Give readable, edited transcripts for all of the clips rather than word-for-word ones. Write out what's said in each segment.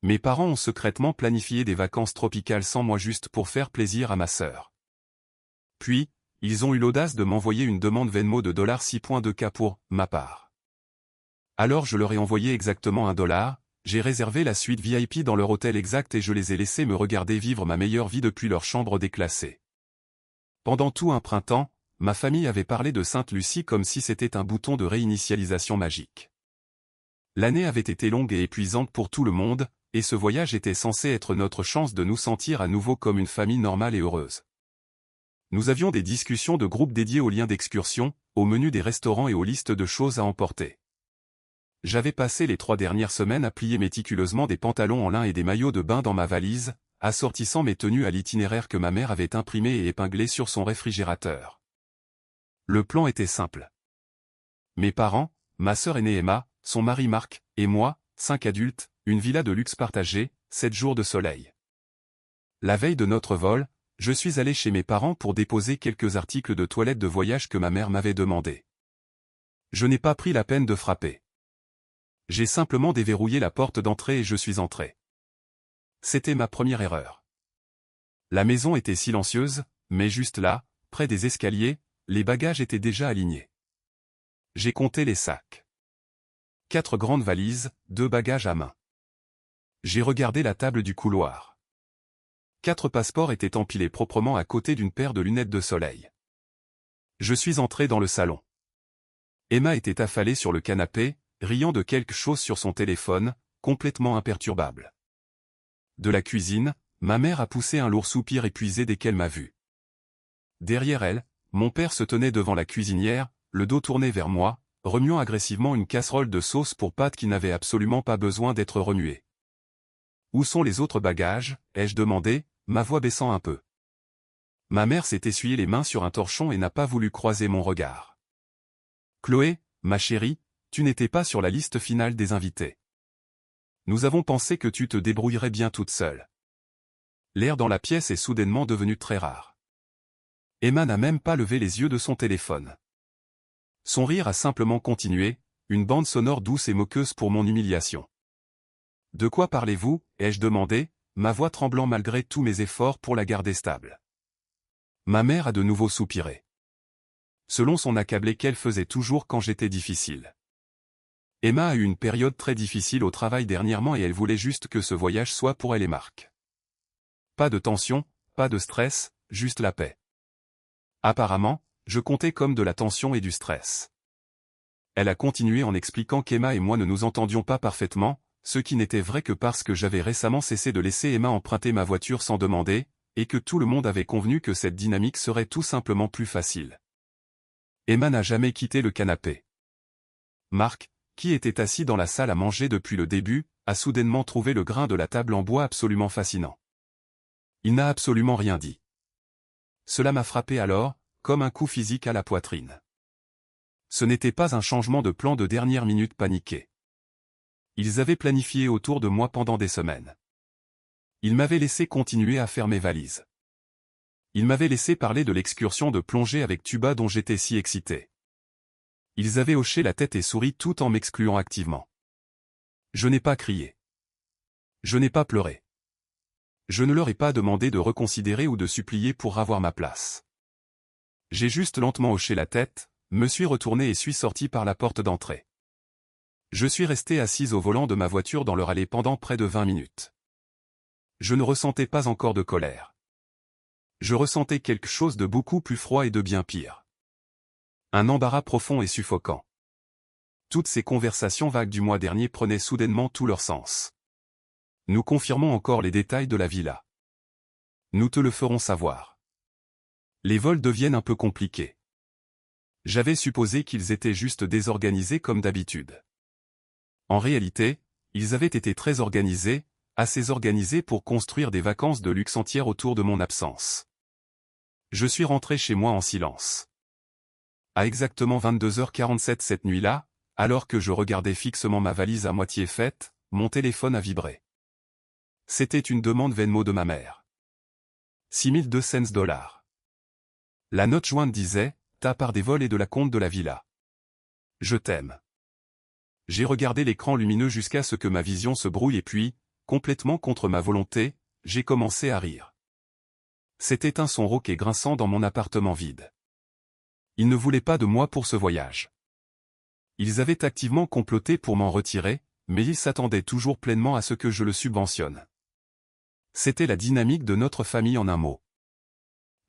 Mes parents ont secrètement planifié des vacances tropicales sans moi juste pour faire plaisir à ma sœur. Puis, ils ont eu l'audace de m'envoyer une demande Venmo de $6.2K pour ma part. Alors je leur ai envoyé exactement $1, j'ai réservé la suite VIP dans leur hôtel exact et je les ai laissés me regarder vivre ma meilleure vie depuis leur chambre déclassée. Pendant tout un printemps, ma famille avait parlé de Sainte-Lucie comme si c'était un bouton de réinitialisation magique. L'année avait été longue et épuisante pour tout le monde, et ce voyage était censé être notre chance de nous sentir à nouveau comme une famille normale et heureuse. Nous avions des discussions de groupe dédiées aux liens d'excursion, au menu des restaurants et aux listes de choses à emporter. J'avais passé les 3 dernières semaines à plier méticuleusement des pantalons en lin et des maillots de bain dans ma valise, assortissant mes tenues à l'itinéraire que ma mère avait imprimé et épinglé sur son réfrigérateur. Le plan était simple. Mes parents, ma sœur aînée Emma, son mari Marc, et moi, 5 adultes, une villa de luxe partagée, 7 jours de soleil. La veille de notre vol, je suis allé chez mes parents pour déposer quelques articles de toilette de voyage que ma mère m'avait demandé. Je n'ai pas pris la peine de frapper. J'ai simplement déverrouillé la porte d'entrée et je suis entré. C'était ma première erreur. La maison était silencieuse, mais juste là, près des escaliers, les bagages étaient déjà alignés. J'ai compté les sacs. 4 grandes valises, 2 bagages à main. J'ai regardé la table du couloir. 4 passeports étaient empilés proprement à côté d'une paire de lunettes de soleil. Je suis entré dans le salon. Emma était affalée sur le canapé, riant de quelque chose sur son téléphone, complètement imperturbable. De la cuisine, ma mère a poussé un lourd soupir épuisé dès qu'elle m'a vu. Derrière elle, mon père se tenait devant la cuisinière, le dos tourné vers moi, remuant agressivement une casserole de sauce pour pâtes qui n'avait absolument pas besoin d'être remuée. « Où sont les autres bagages ?» ai-je demandé, ma voix baissant un peu. Ma mère s'est essuyé les mains sur un torchon et n'a pas voulu croiser mon regard. « Chloé, ma chérie, tu n'étais pas sur la liste finale des invités. Nous avons pensé que tu te débrouillerais bien toute seule. » L'air dans la pièce est soudainement devenu très rare. Emma n'a même pas levé les yeux de son téléphone. Son rire a simplement continué, une bande sonore douce et moqueuse pour mon humiliation. « De quoi parlez-vous » ai-je demandé, ma voix tremblant malgré tous mes efforts pour la garder stable. Ma mère a de nouveau soupiré. Selon son accablé qu'elle faisait toujours quand j'étais difficile. Emma a eu une période très difficile au travail dernièrement et elle voulait juste que ce voyage soit pour elle et Marc. Pas de tension, pas de stress, juste la paix. Apparemment, je comptais comme de la tension et du stress. Elle a continué en expliquant qu'Emma et moi ne nous entendions pas parfaitement, ce qui n'était vrai que parce que j'avais récemment cessé de laisser Emma emprunter ma voiture sans demander, et que tout le monde avait convenu que cette dynamique serait tout simplement plus facile. Emma n'a jamais quitté le canapé. Marc, qui était assis dans la salle à manger depuis le début, a soudainement trouvé le grain de la table en bois absolument fascinant. Il n'a absolument rien dit. Cela m'a frappé alors, comme un coup physique à la poitrine. Ce n'était pas un changement de plan de dernière minute paniqué. Ils avaient planifié autour de moi pendant des semaines. Ils m'avaient laissé continuer à faire mes valises. Ils m'avaient laissé parler de l'excursion de plongée avec tuba dont j'étais si excité. Ils avaient hoché la tête et souri tout en m'excluant activement. Je n'ai pas crié. Je n'ai pas pleuré. Je ne leur ai pas demandé de reconsidérer ou de supplier pour avoir ma place. J'ai juste lentement hoché la tête, me suis retourné et suis sorti par la porte d'entrée. Je suis resté assise au volant de ma voiture dans leur allée pendant près de 20 minutes. Je ne ressentais pas encore de colère. Je ressentais quelque chose de beaucoup plus froid et de bien pire. Un embarras profond et suffocant. Toutes ces conversations vagues du mois dernier prenaient soudainement tout leur sens. Nous confirmons encore les détails de la villa. Nous te le ferons savoir. Les vols deviennent un peu compliqués. J'avais supposé qu'ils étaient juste désorganisés comme d'habitude. En réalité, ils avaient été très organisés, assez organisés pour construire des vacances de luxe entières autour de mon absence. Je suis rentré chez moi en silence. À exactement 22h47 cette nuit-là, alors que je regardais fixement ma valise à moitié faite, mon téléphone a vibré. C'était une demande Venmo de ma mère. 6200 $. La note jointe disait « Ta part des vols et de la compte de la villa. Je t'aime. » J'ai regardé l'écran lumineux jusqu'à ce que ma vision se brouille et puis, complètement contre ma volonté, j'ai commencé à rire. C'était un son rauque et grinçant dans mon appartement vide. Ils ne voulaient pas de moi pour ce voyage. Ils avaient activement comploté pour m'en retirer, mais ils s'attendaient toujours pleinement à ce que je le subventionne. C'était la dynamique de notre famille en un mot.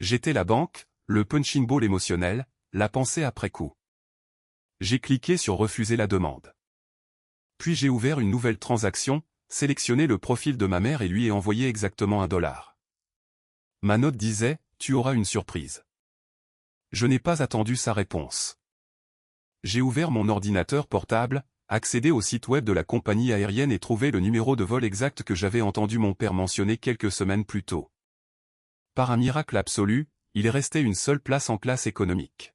J'étais la banque, le punching ball émotionnel, la pensée après coup. J'ai cliqué sur refuser la demande. Puis j'ai ouvert une nouvelle transaction, sélectionné le profil de ma mère et lui ai envoyé exactement $1. Ma note disait « Tu auras une surprise ». Je n'ai pas attendu sa réponse. J'ai ouvert mon ordinateur portable, accédé au site web de la compagnie aérienne et trouvé le numéro de vol exact que j'avais entendu mon père mentionner quelques semaines plus tôt. Par un miracle absolu, il restait une seule place en classe économique.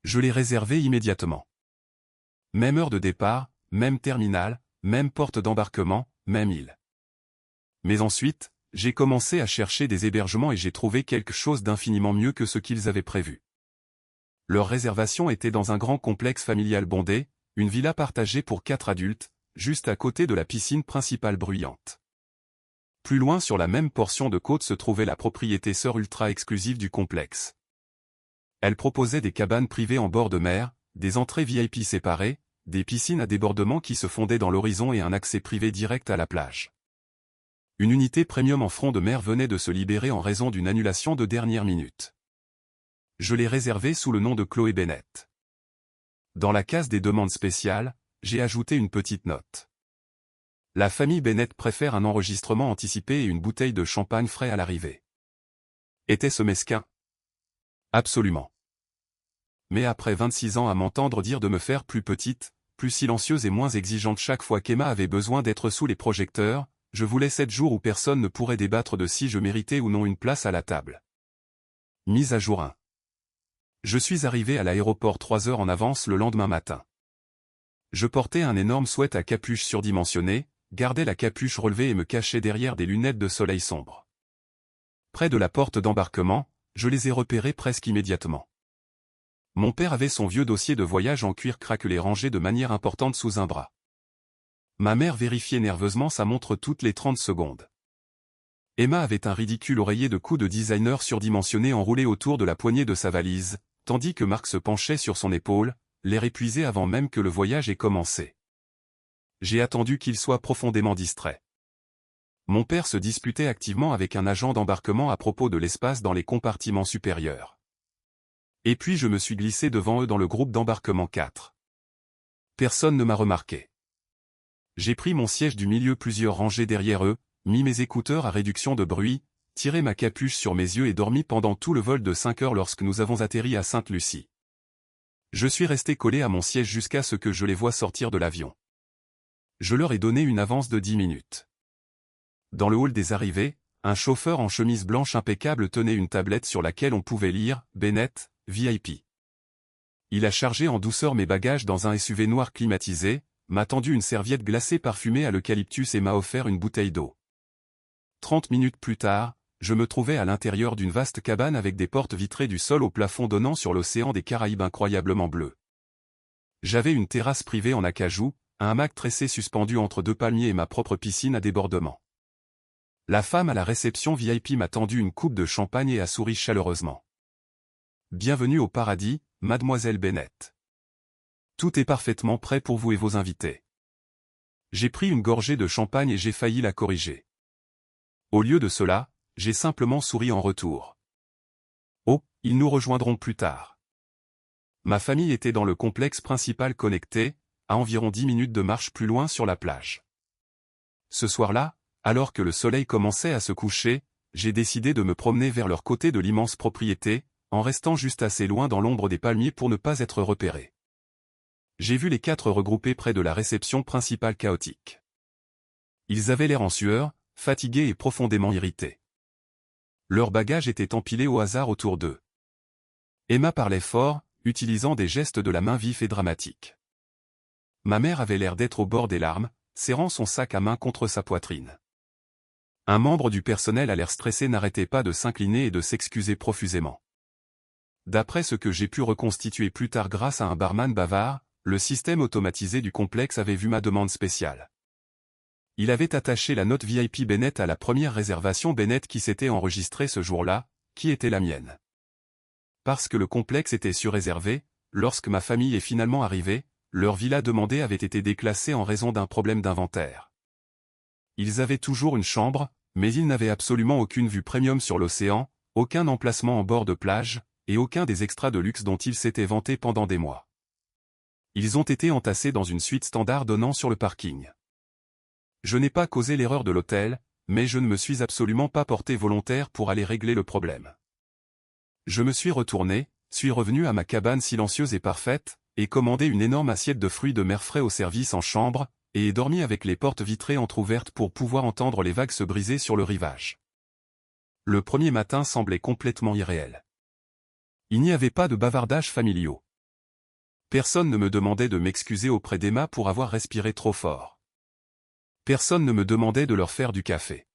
Je l'ai réservée immédiatement. Même heure de départ, même terminal, même porte d'embarquement, même île. Mais ensuite, j'ai commencé à chercher des hébergements et j'ai trouvé quelque chose d'infiniment mieux que ce qu'ils avaient prévu. Leur réservation était dans un grand complexe familial bondé, une villa partagée pour 4 adultes, juste à côté de la piscine principale bruyante. Plus loin sur la même portion de côte se trouvait la propriété sœur ultra exclusive du complexe. Elle proposait des cabanes privées en bord de mer, des entrées VIP séparées, des piscines à débordement qui se fondaient dans l'horizon et un accès privé direct à la plage. Une unité premium en front de mer venait de se libérer en raison d'une annulation de dernière minute. Je l'ai réservée sous le nom de Chloé Bennett. Dans la case des demandes spéciales, j'ai ajouté une petite note. La famille Bennett préfère un enregistrement anticipé et une bouteille de champagne frais à l'arrivée. Était-ce mesquin? Absolument. Mais après 26 ans à m'entendre dire de me faire plus petite, plus silencieuse et moins exigeante chaque fois qu'Emma avait besoin d'être sous les projecteurs, je voulais 7 jours où personne ne pourrait débattre de si je méritais ou non une place à la table. Mise à jour 1. Je suis arrivé à l'aéroport 3 heures en avance le lendemain matin. Je portais un énorme sweat à capuche surdimensionné, gardais la capuche relevée et me cachais derrière des lunettes de soleil sombre. Près de la porte d'embarquement, je les ai repérés presque immédiatement. Mon père avait son vieux dossier de voyage en cuir craquelé rangé de manière importante sous un bras. Ma mère vérifiait nerveusement sa montre toutes les 30 secondes. Emma avait un ridicule oreiller de cou de designer surdimensionné enroulé autour de la poignée de sa valise, tandis que Marc se penchait sur son épaule, l'air épuisé avant même que le voyage ait commencé. J'ai attendu qu'il soit profondément distrait. Mon père se disputait activement avec un agent d'embarquement à propos de l'espace dans les compartiments supérieurs. Et puis je me suis glissé devant eux dans le groupe d'embarquement 4. Personne ne m'a remarqué. J'ai pris mon siège du milieu plusieurs rangées derrière eux, mis mes écouteurs à réduction de bruit, tiré ma capuche sur mes yeux et dormi pendant tout le vol de 5 heures lorsque nous avons atterri à Sainte-Lucie. Je suis resté collé à mon siège jusqu'à ce que je les voie sortir de l'avion. Je leur ai donné une avance de 10 minutes. Dans le hall des arrivées, un chauffeur en chemise blanche impeccable tenait une tablette sur laquelle on pouvait lire « Bennett, VIP ». Il a chargé en douceur mes bagages dans un SUV noir climatisé, m'a tendu une serviette glacée parfumée à l'eucalyptus et m'a offert une bouteille d'eau. 30 minutes plus tard, je me trouvais à l'intérieur d'une vaste cabane avec des portes vitrées du sol au plafond donnant sur l'océan des Caraïbes incroyablement bleu. J'avais une terrasse privée en acajou, un hamac tressé suspendu entre 2 palmiers et ma propre piscine à débordement. La femme à la réception VIP m'a tendu une coupe de champagne et a souri chaleureusement. Bienvenue au paradis, mademoiselle Bennett. Tout est parfaitement prêt pour vous et vos invités. J'ai pris une gorgée de champagne et j'ai failli la corriger. Au lieu de cela, j'ai simplement souri en retour. Oh, ils nous rejoindront plus tard. Ma famille était dans le complexe principal connecté, à environ 10 minutes de marche plus loin sur la plage. Ce soir-là, alors que le soleil commençait à se coucher, j'ai décidé de me promener vers leur côté de l'immense propriété, en restant juste assez loin dans l'ombre des palmiers pour ne pas être repéré. J'ai vu les 4 regroupés près de la réception principale chaotique. Ils avaient l'air en sueur, fatigués et profondément irrités. Leurs bagages étaient empilés au hasard autour d'eux. Emma parlait fort, utilisant des gestes de la main vifs et dramatiques. Ma mère avait l'air d'être au bord des larmes, serrant son sac à main contre sa poitrine. Un membre du personnel à l'air stressé n'arrêtait pas de s'incliner et de s'excuser profusément. D'après ce que j'ai pu reconstituer plus tard grâce à un barman bavard, le système automatisé du complexe avait vu ma demande spéciale. Il avait attaché la note VIP Bennett à la première réservation Bennett qui s'était enregistrée ce jour-là, qui était la mienne. Parce que le complexe était surréservé, lorsque ma famille est finalement arrivée, leur villa demandée avait été déclassée en raison d'un problème d'inventaire. Ils avaient toujours une chambre, mais ils n'avaient absolument aucune vue premium sur l'océan, aucun emplacement en bord de plage, et aucun des extras de luxe dont ils s'étaient vantés pendant des mois. Ils ont été entassés dans une suite standard donnant sur le parking. Je n'ai pas causé l'erreur de l'hôtel, mais je ne me suis absolument pas porté volontaire pour aller régler le problème. Je me suis retourné, suis revenu à ma cabane silencieuse et parfaite, et commandé une énorme assiette de fruits de mer frais au service en chambre, et ai dormi avec les portes vitrées entr'ouvertes pour pouvoir entendre les vagues se briser sur le rivage. Le premier matin semblait complètement irréel. Il n'y avait pas de bavardages familiaux. Personne ne me demandait de m'excuser auprès d'Emma pour avoir respiré trop fort. Personne ne me demandait de leur faire du café.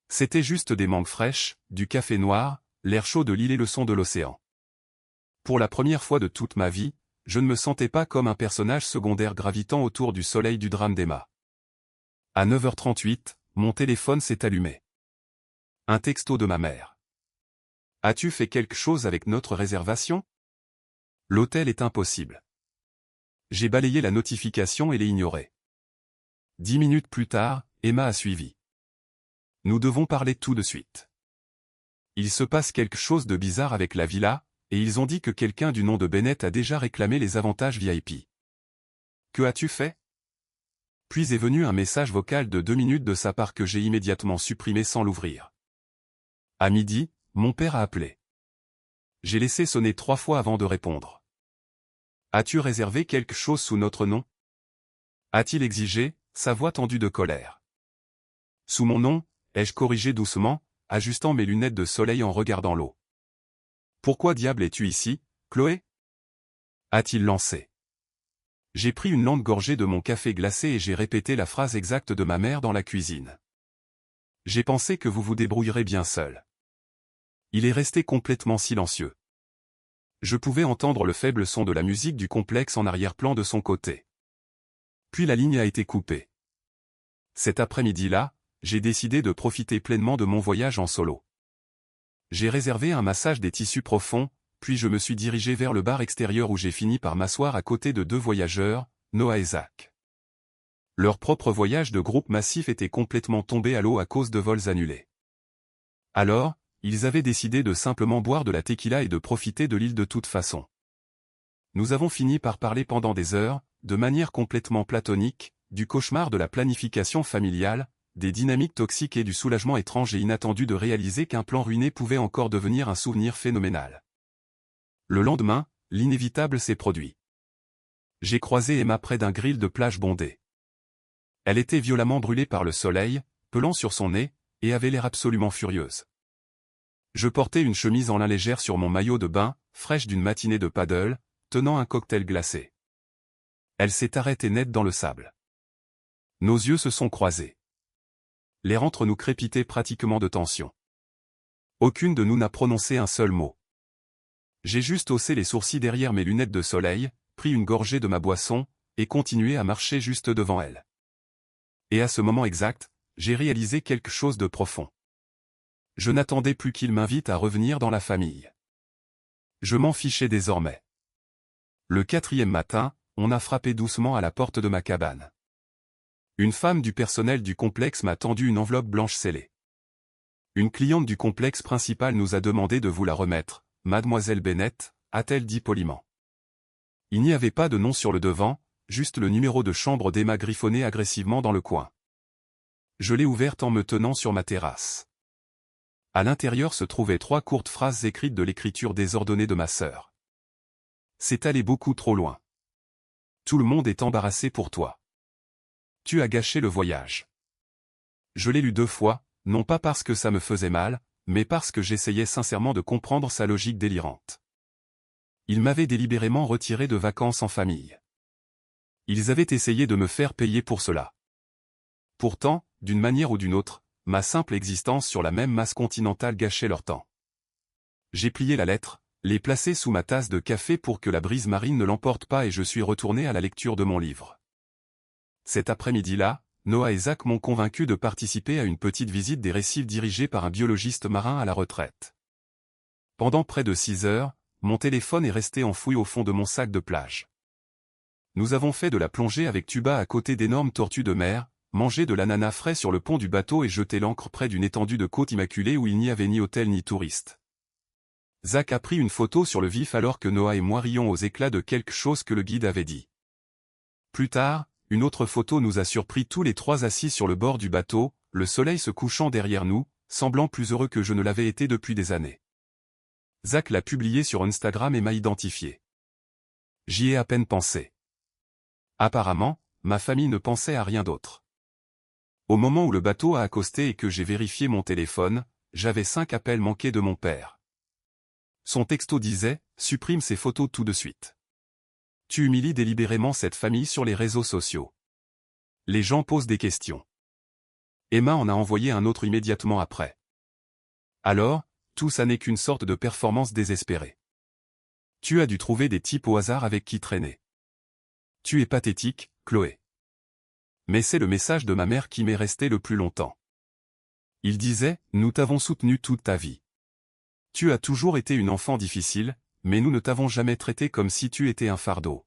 C'était juste des mangues fraîches, du café noir, l'air chaud de l'île et le son de l'océan. Pour la première fois de toute ma vie, je ne me sentais pas comme un personnage secondaire gravitant autour du soleil du drame d'Emma. À 9h38, mon téléphone s'est allumé. Un texto de ma mère. « As-tu fait quelque chose avec notre réservation ? L'hôtel est impossible. » J'ai balayé la notification et l'ai ignorée. 10 minutes plus tard, Emma a suivi. « Nous devons parler tout de suite. Il se passe quelque chose de bizarre avec la villa, et ils ont dit que quelqu'un du nom de Bennett a déjà réclamé les avantages VIP. Que as-tu fait ? » Puis est venu un message vocal de 2 minutes de sa part que j'ai immédiatement supprimé sans l'ouvrir. À midi, mon père a appelé. J'ai laissé sonner 3 fois avant de répondre. « As-tu réservé quelque chose sous notre nom ? » A-t-il exigé, sa voix tendue de colère. « Sous mon nom » ai-je corrigé doucement, ajustant mes lunettes de soleil en regardant l'eau. « Pourquoi diable es-tu ici, Chloé » a-t-il lancé. J'ai pris une longue gorgée de mon café glacé et j'ai répété la phrase exacte de ma mère dans la cuisine. « J'ai pensé que vous vous débrouillerez bien seul. » Il est resté complètement silencieux. Je pouvais entendre le faible son de la musique du complexe en arrière-plan de son côté. Puis la ligne a été coupée. Cet après-midi-là, j'ai décidé de profiter pleinement de mon voyage en solo. J'ai réservé un massage des tissus profonds, puis je me suis dirigé vers le bar extérieur où j'ai fini par m'asseoir à côté de 2 voyageurs, Noah et Zach. Leur propre voyage de groupe massif était complètement tombé à l'eau à cause de vols annulés. Alors, ils avaient décidé de simplement boire de la tequila et de profiter de l'île de toute façon. Nous avons fini par parler pendant des heures, de manière complètement platonique, du cauchemar de la planification familiale, des dynamiques toxiques et du soulagement étrange et inattendu de réaliser qu'un plan ruiné pouvait encore devenir un souvenir phénoménal. Le lendemain, l'inévitable s'est produit. J'ai croisé Emma près d'un grill de plage bondé. Elle était violemment brûlée par le soleil, pelant sur son nez, et avait l'air absolument furieuse. Je portais une chemise en lin légère sur mon maillot de bain, fraîche d'une matinée de paddle, tenant un cocktail glacé. Elle s'est arrêtée net dans le sable. Nos yeux se sont croisés. L'air entre nous crépitait pratiquement de tension. Aucune de nous n'a prononcé un seul mot. J'ai juste haussé les sourcils derrière mes lunettes de soleil, pris une gorgée de ma boisson, et continué à marcher juste devant elle. Et à ce moment exact, j'ai réalisé quelque chose de profond. Je n'attendais plus qu'il m'invite à revenir dans la famille. Je m'en fichais désormais. Le 4e matin, on a frappé doucement à la porte de ma cabane. Une femme du personnel du complexe m'a tendu une enveloppe blanche scellée. Une cliente du complexe principal nous a demandé de vous la remettre, Mademoiselle Bennett, a-t-elle dit poliment. Il n'y avait pas de nom sur le devant, juste le numéro de chambre d'Emma griffonné agressivement dans le coin. Je l'ai ouverte en me tenant sur ma terrasse. À l'intérieur se trouvaient 3 courtes phrases écrites de l'écriture désordonnée de ma sœur. C'est allé beaucoup trop loin. Tout le monde est embarrassé pour toi. Tu as gâché le voyage. Je l'ai lu 2 fois, non pas parce que ça me faisait mal, mais parce que j'essayais sincèrement de comprendre sa logique délirante. Ils m'avaient délibérément retiré de vacances en famille. Ils avaient essayé de me faire payer pour cela. Pourtant, d'une manière ou d'une autre, ma simple existence sur la même masse continentale gâchait leur temps. J'ai plié la lettre, l'ai placée sous ma tasse de café pour que la brise marine ne l'emporte pas et je suis retourné à la lecture de mon livre. Cet après-midi-là, Noah et Zach m'ont convaincu de participer à une petite visite des récifs dirigée par un biologiste marin à la retraite. Pendant près de 6 heures, mon téléphone est resté enfoui au fond de mon sac de plage. Nous avons fait de la plongée avec tuba à côté d'énormes tortues de mer, mangé de l'ananas frais sur le pont du bateau et jeté l'ancre près d'une étendue de côte immaculée où il n'y avait ni hôtel ni touriste. Zach a pris une photo sur le vif alors que Noah et moi rions aux éclats de quelque chose que le guide avait dit. Plus tard, une autre photo nous a surpris tous les trois assis sur le bord du bateau, le soleil se couchant derrière nous, semblant plus heureux que je ne l'avais été depuis des années. Zach l'a publié sur Instagram et m'a identifié. J'y ai à peine pensé. Apparemment, ma famille ne pensait à rien d'autre. Au moment où le bateau a accosté et que j'ai vérifié mon téléphone, j'avais 5 appels manqués de mon père. Son texto disait « Supprime ces photos tout de suite. Tu humilies délibérément cette famille sur les réseaux sociaux. » Les gens posent des questions. Emma en a envoyé un autre immédiatement après. Alors, tout ça n'est qu'une sorte de performance désespérée. Tu as dû trouver des types au hasard avec qui traîner. Tu es pathétique, Chloé. Mais c'est le message de ma mère qui m'est resté le plus longtemps. Il disait, nous t'avons soutenu toute ta vie. Tu as toujours été une enfant difficile, mais nous ne t'avons jamais traité comme si tu étais un fardeau.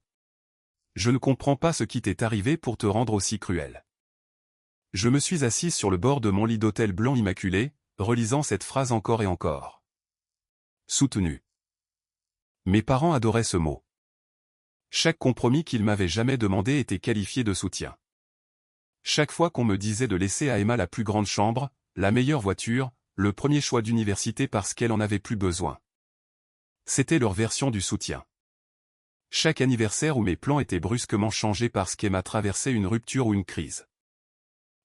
Je ne comprends pas ce qui t'est arrivé pour te rendre aussi cruel. Je me suis assise sur le bord de mon lit d'hôtel blanc immaculé, relisant cette phrase encore et encore. Soutenu. Mes parents adoraient ce mot. Chaque compromis qu'ils m'avaient jamais demandé était qualifié de soutien. Chaque fois qu'on me disait de laisser à Emma la plus grande chambre, la meilleure voiture, le premier choix d'université parce qu'elle en avait plus besoin. C'était leur version du soutien. Chaque anniversaire où mes plans étaient brusquement changés parce qu'Emma traversait une rupture ou une crise.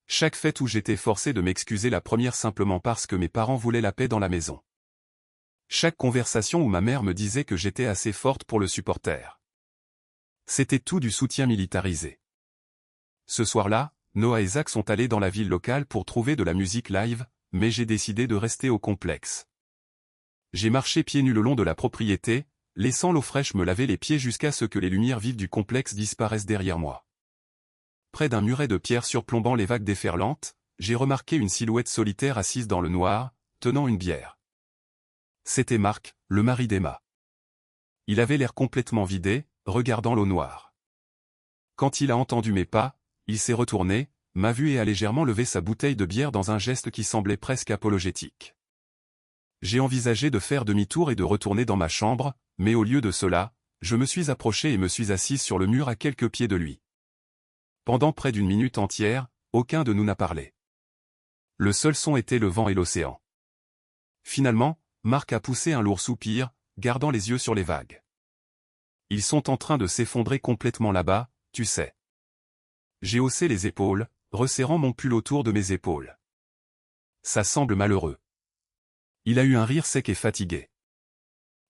Chaque fête où j'étais forcé de m'excuser la première simplement parce que mes parents voulaient la paix dans la maison. Chaque conversation où ma mère me disait que j'étais assez forte pour le supporter. C'était tout du soutien militarisé. Ce soir-là, Noah et Zach sont allés dans la ville locale pour trouver de la musique live, mais j'ai décidé de rester au complexe. J'ai marché pieds nus le long de la propriété, laissant l'eau fraîche me laver les pieds jusqu'à ce que les lumières vives du complexe disparaissent derrière moi. Près d'un muret de pierre surplombant les vagues déferlantes, j'ai remarqué une silhouette solitaire assise dans le noir, tenant une bière. C'était Marc, le mari d'Emma. Il avait l'air complètement vidé, regardant l'eau noire. Quand il a entendu mes pas, il s'est retourné, m'a vu et a légèrement levé sa bouteille de bière dans un geste qui semblait presque apologétique. J'ai envisagé de faire demi-tour et de retourner dans ma chambre, mais au lieu de cela, je me suis approché et me suis assise sur le mur à quelques pieds de lui. Pendant près d'une minute entière, aucun de nous n'a parlé. Le seul son était le vent et l'océan. Finalement, Marc a poussé un lourd soupir, gardant les yeux sur les vagues. Ils sont en train de s'effondrer complètement là-bas, tu sais. J'ai haussé les épaules, resserrant mon pull autour de mes épaules. Ça semble malheureux. Il a eu un rire sec et fatigué.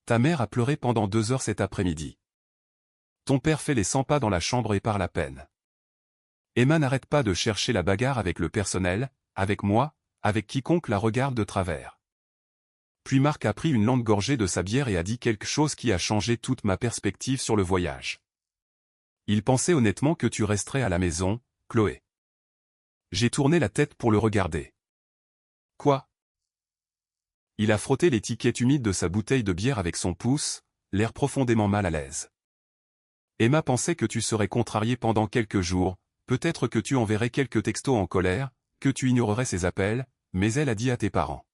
Ta mère a pleuré pendant 2 heures cet après-midi. Ton père fait les 100 pas dans la chambre et par la peine. Emma n'arrête pas de chercher la bagarre avec le personnel, avec moi, avec quiconque la regarde de travers. Puis Marc a pris une lente gorgée de sa bière et a dit quelque chose qui a changé toute ma perspective sur le voyage. Il pensait honnêtement que tu resterais à la maison, Chloé. J'ai tourné la tête pour le regarder. Quoi? Il a frotté l'étiquette humide de sa bouteille de bière avec son pouce, l'air profondément mal à l'aise. Emma pensait que tu serais contrarié pendant quelques jours, peut-être que tu enverrais quelques textos en colère, que tu ignorerais ses appels, mais elle a dit à tes parents.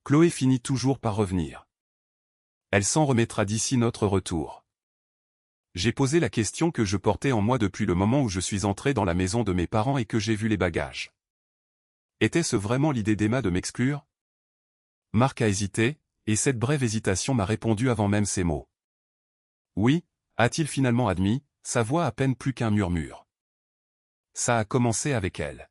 Chloé finit toujours par revenir. Elle s'en remettra d'ici notre retour. J'ai posé la question que je portais en moi depuis le moment où je suis entré dans la maison de mes parents et que j'ai vu les bagages. Était-ce vraiment l'idée d'Emma de m'exclure? Marc a hésité, et cette brève hésitation m'a répondu avant même ces mots. Oui, a-t-il finalement admis, sa voix à peine plus qu'un murmure. Ça a commencé avec elle.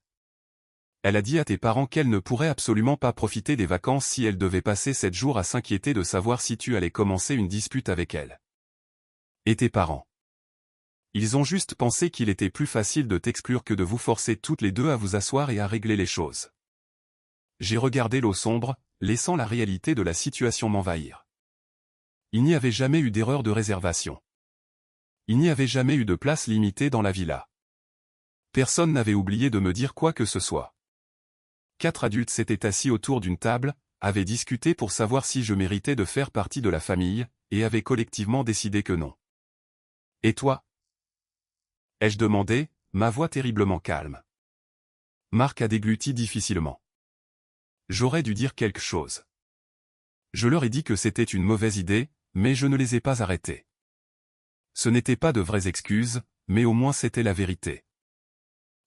Elle a dit à tes parents qu'elle ne pourrait absolument pas profiter des vacances si elle devait passer 7 jours à s'inquiéter de savoir si tu allais commencer une dispute avec elle. Et tes parents. Ils ont juste pensé qu'il était plus facile de t'exclure que de vous forcer toutes les deux à vous asseoir et à régler les choses. J'ai regardé l'eau sombre, laissant la réalité de la situation m'envahir. Il n'y avait jamais eu d'erreur de réservation. Il n'y avait jamais eu de place limitée dans la villa. Personne n'avait oublié de me dire quoi que ce soit. 4 adultes s'étaient assis autour d'une table, avaient discuté pour savoir si je méritais de faire partie de la famille, et avaient collectivement décidé que non. Et toi? Ai-je demandé, ma voix terriblement calme. Marc a dégluti difficilement. J'aurais dû dire quelque chose. Je leur ai dit que c'était une mauvaise idée, mais je ne les ai pas arrêtés. Ce n'étaient pas de vraies excuses, mais au moins c'était la vérité.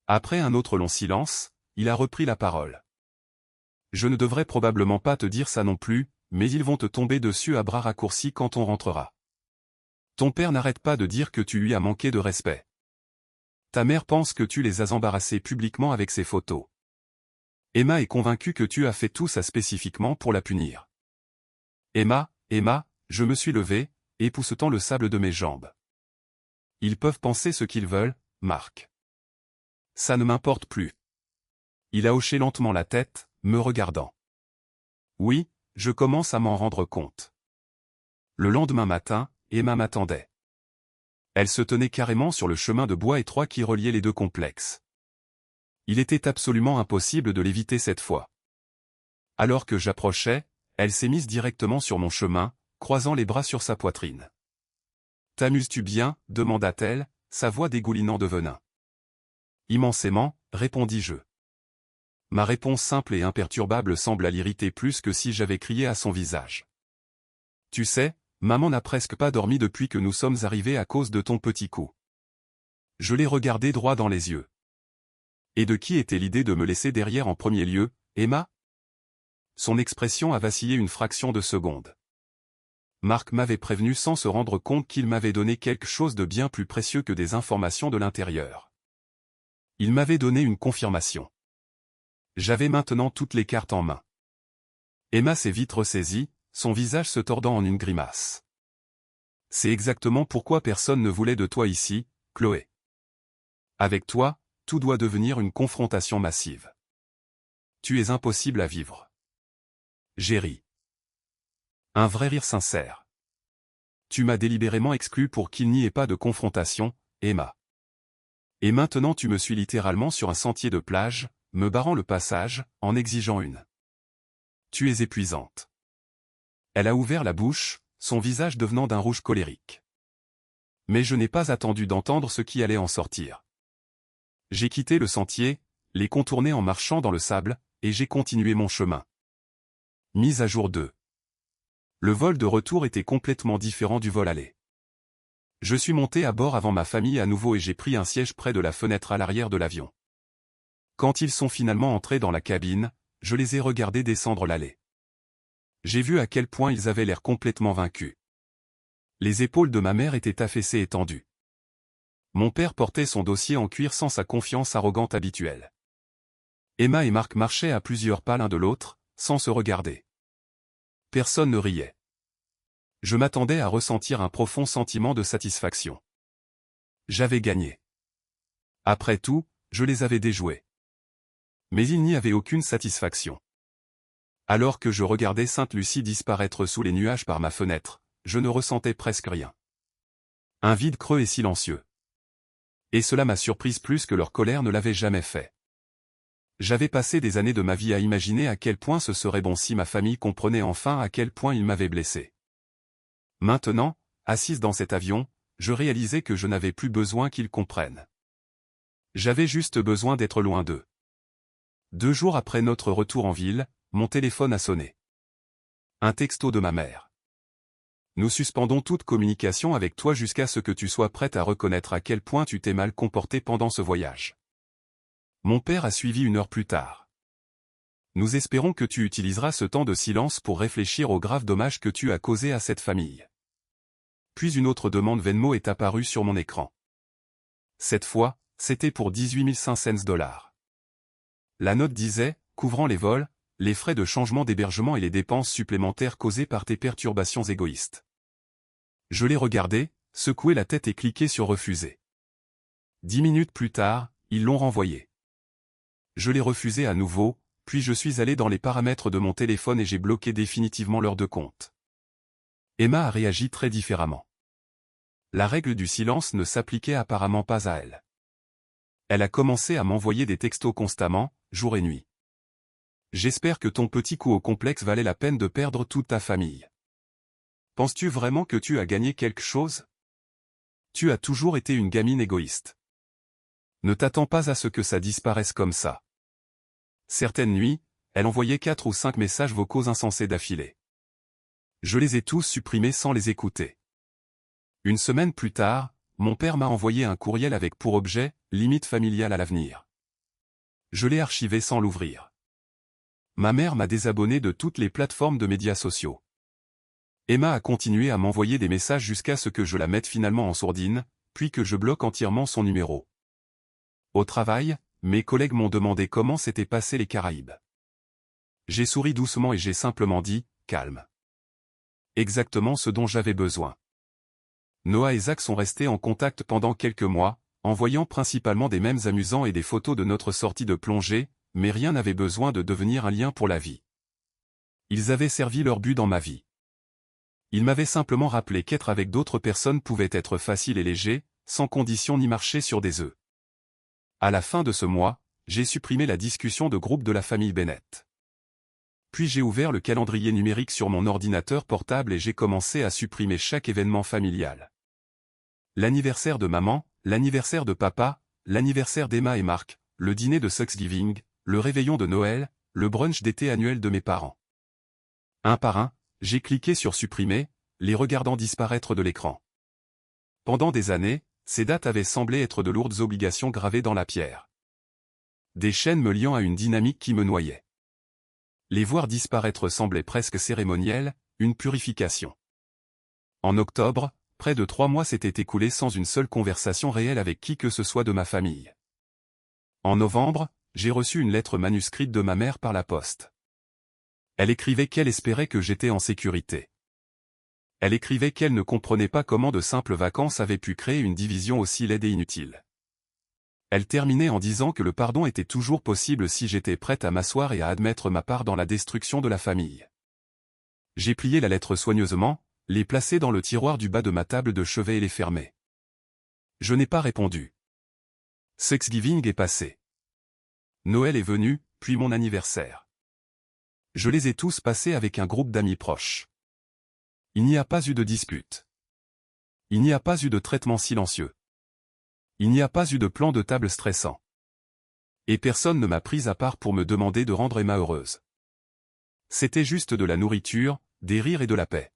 Après un autre long silence, il a repris la parole. Je ne devrais probablement pas te dire ça non plus, mais ils vont te tomber dessus à bras raccourcis quand on rentrera. Ton père n'arrête pas de dire que tu lui as manqué de respect. Ta mère pense que tu les as embarrassés publiquement avec ses photos. Emma est convaincue que tu as fait tout ça spécifiquement pour la punir. Emma, je me suis levé, époussetant le sable de mes jambes. Ils peuvent penser ce qu'ils veulent, Marc. Ça ne m'importe plus. Il a hoché lentement la tête, me regardant. Oui, je commence à m'en rendre compte. Le lendemain matin, Emma m'attendait. Elle se tenait carrément sur le chemin de bois étroit qui reliait les deux complexes. Il était absolument impossible de l'éviter cette fois. Alors que j'approchais, elle s'est mise directement sur mon chemin, croisant les bras sur sa poitrine. « T'amuses-tu bien » demanda-t-elle, sa voix dégoulinant de venin. « Immensément » répondis-je. Ma réponse simple et imperturbable sembla l'irriter plus que si j'avais crié à son visage. « Tu sais, maman n'a presque pas dormi depuis que nous sommes arrivés à cause de ton petit coup. » Je l'ai regardé droit dans les yeux. Et de qui était l'idée de me laisser derrière en premier lieu, Emma? Son expression a vacillé une fraction de seconde. Marc m'avait prévenu sans se rendre compte qu'il m'avait donné quelque chose de bien plus précieux que des informations de l'intérieur. Il m'avait donné une confirmation. J'avais maintenant toutes les cartes en main. Emma s'est vite ressaisie, son visage se tordant en une grimace. C'est exactement pourquoi personne ne voulait de toi ici, Chloé. Avec toi, tout doit devenir une confrontation massive. Tu es impossible à vivre. J'ai ri. Un vrai rire sincère. Tu m'as délibérément exclu pour qu'il n'y ait pas de confrontation, Emma. Et maintenant tu me suis littéralement sur un sentier de plage, me barrant le passage, en exigeant une. Tu es épuisante. Elle a ouvert la bouche, son visage devenant d'un rouge colérique. Mais je n'ai pas attendu d'entendre ce qui allait en sortir. J'ai quitté le sentier, les contourné en marchant dans le sable, et j'ai continué mon chemin. Mise à jour 2. Le vol de retour était complètement différent du vol aller. Je suis monté à bord avant ma famille à nouveau et j'ai pris un siège près de la fenêtre à l'arrière de l'avion. Quand ils sont finalement entrés dans la cabine, je les ai regardés descendre l'allée. J'ai vu à quel point ils avaient l'air complètement vaincus. Les épaules de ma mère étaient affaissées et tendues. Mon père portait son dossier en cuir sans sa confiance arrogante habituelle. Emma et Marc marchaient à plusieurs pas l'un de l'autre, sans se regarder. Personne ne riait. Je m'attendais à ressentir un profond sentiment de satisfaction. J'avais gagné. Après tout, je les avais déjoués. Mais il n'y avait aucune satisfaction. Alors que je regardais Sainte-Lucie disparaître sous les nuages par ma fenêtre, je ne ressentais presque rien. Un vide creux et silencieux. Et cela m'a surprise plus que leur colère ne l'avait jamais fait. J'avais passé des années de ma vie à imaginer à quel point ce serait bon si ma famille comprenait enfin à quel point ils m'avaient blessé. Maintenant, assise dans cet avion, je réalisais que je n'avais plus besoin qu'ils comprennent. J'avais juste besoin d'être loin d'eux. 2 jours après notre retour en ville, mon téléphone a sonné. Un texto de ma mère. Nous suspendons toute communication avec toi jusqu'à ce que tu sois prête à reconnaître à quel point tu t'es mal comporté pendant ce voyage. Mon père a suivi 1 heure plus tard. Nous espérons que tu utiliseras ce temps de silence pour réfléchir aux graves dommages que tu as causés à cette famille. Puis une autre demande Venmo est apparue sur mon écran. Cette fois, c'était pour $18,500. La note disait, couvrant les vols, les frais de changement d'hébergement et les dépenses supplémentaires causées par tes perturbations égoïstes. Je l'ai regardé, secoué la tête et cliqué sur refuser. 10 minutes plus tard, ils l'ont renvoyé. Je l'ai refusé à nouveau, puis je suis allé dans les paramètres de mon téléphone et j'ai bloqué définitivement l'heure de compte. Emma a réagi très différemment. La règle du silence ne s'appliquait apparemment pas à elle. Elle a commencé à m'envoyer des textos constamment, jour et nuit. J'espère que ton petit coup au complexe valait la peine de perdre toute ta famille. Penses-tu vraiment que tu as gagné quelque chose? Tu as toujours été une gamine égoïste. Ne t'attends pas à ce que ça disparaisse comme ça. Certaines nuits, elle envoyait 4 ou 5 messages vocaux insensés d'affilée. Je les ai tous supprimés sans les écouter. Une semaine plus tard, mon père m'a envoyé un courriel avec pour objet « limite familiale à l'avenir ». Je l'ai archivé sans l'ouvrir. Ma mère m'a désabonné de toutes les plateformes de médias sociaux. Emma a continué à m'envoyer des messages jusqu'à ce que je la mette finalement en sourdine, puis que je bloque entièrement son numéro. Au travail, mes collègues m'ont demandé comment s'étaient passées les Caraïbes. J'ai souri doucement et j'ai simplement dit « calme ». Exactement ce dont j'avais besoin. Noah et Zach sont restés en contact pendant quelques mois, envoyant principalement des mèmes amusants et des photos de notre sortie de plongée, mais rien n'avait besoin de devenir un lien pour la vie. Ils avaient servi leur but dans ma vie. Ils m'avaient simplement rappelé qu'être avec d'autres personnes pouvait être facile et léger, sans condition ni marcher sur des œufs. À la fin de ce mois, j'ai supprimé la discussion de groupe de la famille Bennett. Puis j'ai ouvert le calendrier numérique sur mon ordinateur portable et j'ai commencé à supprimer chaque événement familial. L'anniversaire de maman, l'anniversaire de papa, l'anniversaire d'Emma et Marc, le dîner de Thanksgiving, le réveillon de Noël, le brunch d'été annuel de mes parents. Un par un, j'ai cliqué sur supprimer, les regardant disparaître de l'écran. Pendant des années, ces dates avaient semblé être de lourdes obligations gravées dans la pierre. Des chaînes me liant à une dynamique qui me noyait. Les voir disparaître semblait presque cérémoniel, une purification. En octobre, près de 3 mois s'étaient écoulés sans une seule conversation réelle avec qui que ce soit de ma famille. En novembre, j'ai reçu une lettre manuscrite de ma mère par la poste. Elle écrivait qu'elle espérait que j'étais en sécurité. Elle écrivait qu'elle ne comprenait pas comment de simples vacances avaient pu créer une division aussi laide et inutile. Elle terminait en disant que le pardon était toujours possible si j'étais prête à m'asseoir et à admettre ma part dans la destruction de la famille. J'ai plié la lettre soigneusement, l'ai placée dans le tiroir du bas de ma table de chevet et l'ai fermée. Je n'ai pas répondu. Thanksgiving est passé. Noël est venu, puis mon anniversaire. Je les ai tous passés avec un groupe d'amis proches. Il n'y a pas eu de dispute. Il n'y a pas eu de traitement silencieux. Il n'y a pas eu de plan de table stressant. Et personne ne m'a prise à part pour me demander de rendre Emma heureuse. C'était juste de la nourriture, des rires et de la paix.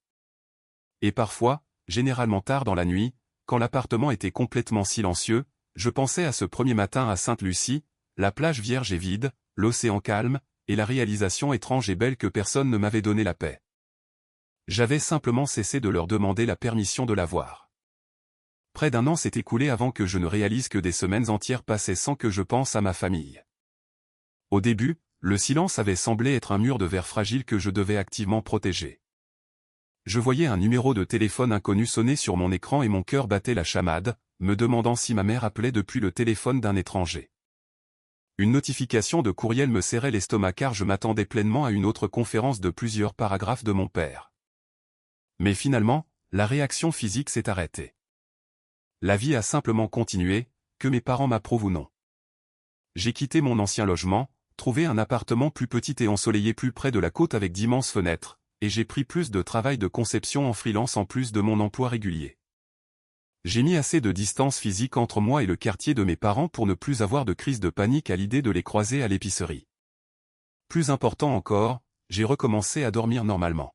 Et parfois, généralement tard dans la nuit, quand l'appartement était complètement silencieux, je pensais à ce premier matin à Sainte-Lucie, la plage vierge et vide, l'océan calme, et la réalisation étrange et belle que personne ne m'avait donné la paix. J'avais simplement cessé de leur demander la permission de la voir. Près d'1 an s'est écoulé avant que je ne réalise que des semaines entières passaient sans que je pense à ma famille. Au début, le silence avait semblé être un mur de verre fragile que je devais activement protéger. Je voyais un numéro de téléphone inconnu sonner sur mon écran et mon cœur battait la chamade, me demandant si ma mère appelait depuis le téléphone d'un étranger. Une notification de courriel me serrait l'estomac car je m'attendais pleinement à une autre conférence de plusieurs paragraphes de mon père. Mais finalement, la réaction physique s'est arrêtée. La vie a simplement continué, que mes parents m'approuvent ou non. J'ai quitté mon ancien logement, trouvé un appartement plus petit et ensoleillé plus près de la côte avec d'immenses fenêtres, et j'ai pris plus de travail de conception en freelance en plus de mon emploi régulier. J'ai mis assez de distance physique entre moi et le quartier de mes parents pour ne plus avoir de crise de panique à l'idée de les croiser à l'épicerie. Plus important encore, j'ai recommencé à dormir normalement.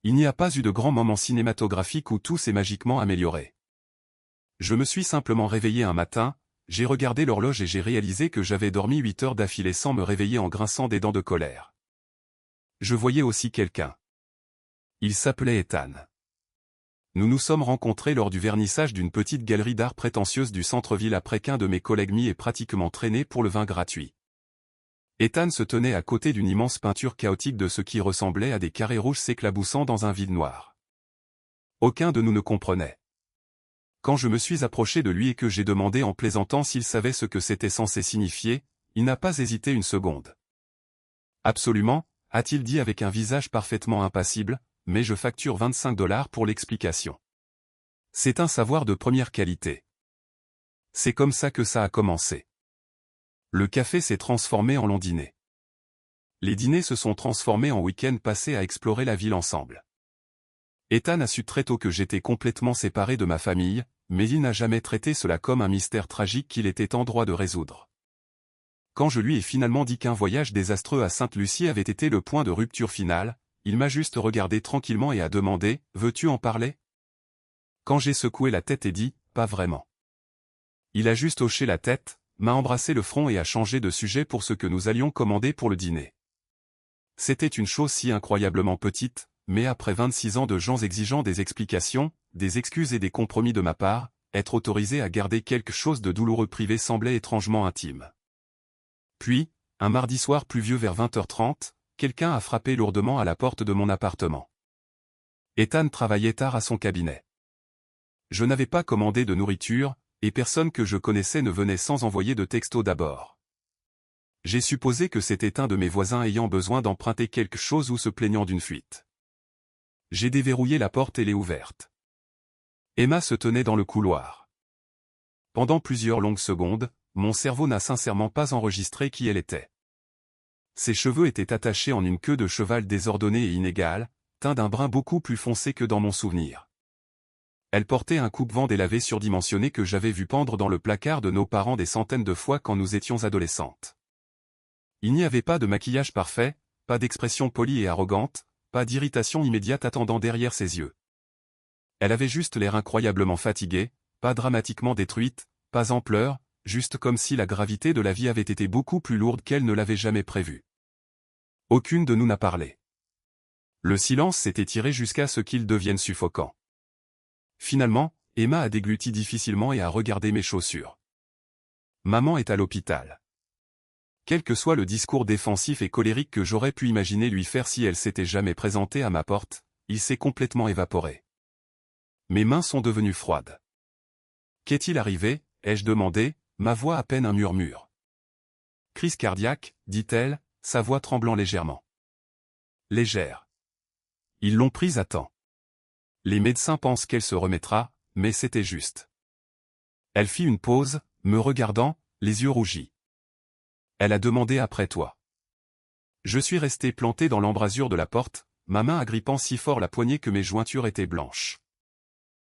Il n'y a pas eu de grand moment cinématographique où tout s'est magiquement amélioré. Je me suis simplement réveillé un matin, j'ai regardé l'horloge et j'ai réalisé que j'avais dormi 8 heures d'affilée sans me réveiller en grinçant des dents de colère. Je voyais aussi quelqu'un. Il s'appelait Ethan. Nous nous sommes rencontrés lors du vernissage d'une petite galerie d'art prétentieuse du centre-ville après qu'un de mes collègues m'y ait pratiquement traîné pour le vin gratuit. Ethan se tenait à côté d'une immense peinture chaotique de ce qui ressemblait à des carrés rouges s'éclaboussant dans un vide noir. Aucun de nous ne comprenait. Quand je me suis approché de lui et que j'ai demandé en plaisantant s'il savait ce que c'était censé signifier, il n'a pas hésité une seconde. Absolument, a-t-il dit avec un visage parfaitement impassible, mais je facture 25 $ pour l'explication. C'est un savoir de première qualité. C'est comme ça que ça a commencé. Le café s'est transformé en long dîner. Les dîners se sont transformés en week-end passés à explorer la ville ensemble. Ethan a su très tôt que j'étais complètement séparé de ma famille, mais il n'a jamais traité cela comme un mystère tragique qu'il était en droit de résoudre. Quand je lui ai finalement dit qu'un voyage désastreux à Sainte-Lucie avait été le point de rupture finale, il m'a juste regardé tranquillement et a demandé « Veux-tu en parler ?» Quand j'ai secoué la tête et dit « Pas vraiment ». Il a juste hoché la tête, m'a embrassé le front et a changé de sujet pour ce que nous allions commander pour le dîner. C'était une chose si incroyablement petite, mais après 26 ans de gens exigeant des explications, des excuses et des compromis de ma part, être autorisé à garder quelque chose de douloureux privé semblait étrangement intime. Puis, un mardi soir pluvieux vers 20h30, quelqu'un a frappé lourdement à la porte de mon appartement. Ethan travaillait tard à son cabinet. Je n'avais pas commandé de nourriture, et personne que je connaissais ne venait sans envoyer de texto d'abord. J'ai supposé que c'était un de mes voisins ayant besoin d'emprunter quelque chose ou se plaignant d'une fuite. J'ai déverrouillé la porte et l'ai ouverte. Emma se tenait dans le couloir. Pendant plusieurs longues secondes, mon cerveau n'a sincèrement pas enregistré qui elle était. Ses cheveux étaient attachés en une queue de cheval désordonnée et inégale, teint d'un brun beaucoup plus foncé que dans mon souvenir. Elle portait un coupe-vent délavé surdimensionné que j'avais vu pendre dans le placard de nos parents des centaines de fois quand nous étions adolescentes. Il n'y avait pas de maquillage parfait, pas d'expression polie et arrogante, pas d'irritation immédiate attendant derrière ses yeux. Elle avait juste l'air incroyablement fatiguée, pas dramatiquement détruite, pas en pleurs, juste comme si la gravité de la vie avait été beaucoup plus lourde qu'elle ne l'avait jamais prévu. Aucune de nous n'a parlé. Le silence s'est étiré jusqu'à ce qu'il devienne suffocant. Finalement, Emma a dégluti difficilement et a regardé mes chaussures. Maman est à l'hôpital. Quel que soit le discours défensif et colérique que j'aurais pu imaginer lui faire si elle s'était jamais présentée à ma porte, il s'est complètement évaporé. Mes mains sont devenues froides. Qu'est-il arrivé, ai-je demandé, ma voix à peine un murmure. Crise cardiaque, dit-elle, sa voix tremblant légèrement. Légère. Ils l'ont prise à temps. Les médecins pensent qu'elle se remettra, mais c'était juste. Elle fit une pause, me regardant, les yeux rougis. Elle a demandé après toi. Je suis resté planté dans l'embrasure de la porte, ma main agrippant si fort la poignée que mes jointures étaient blanches.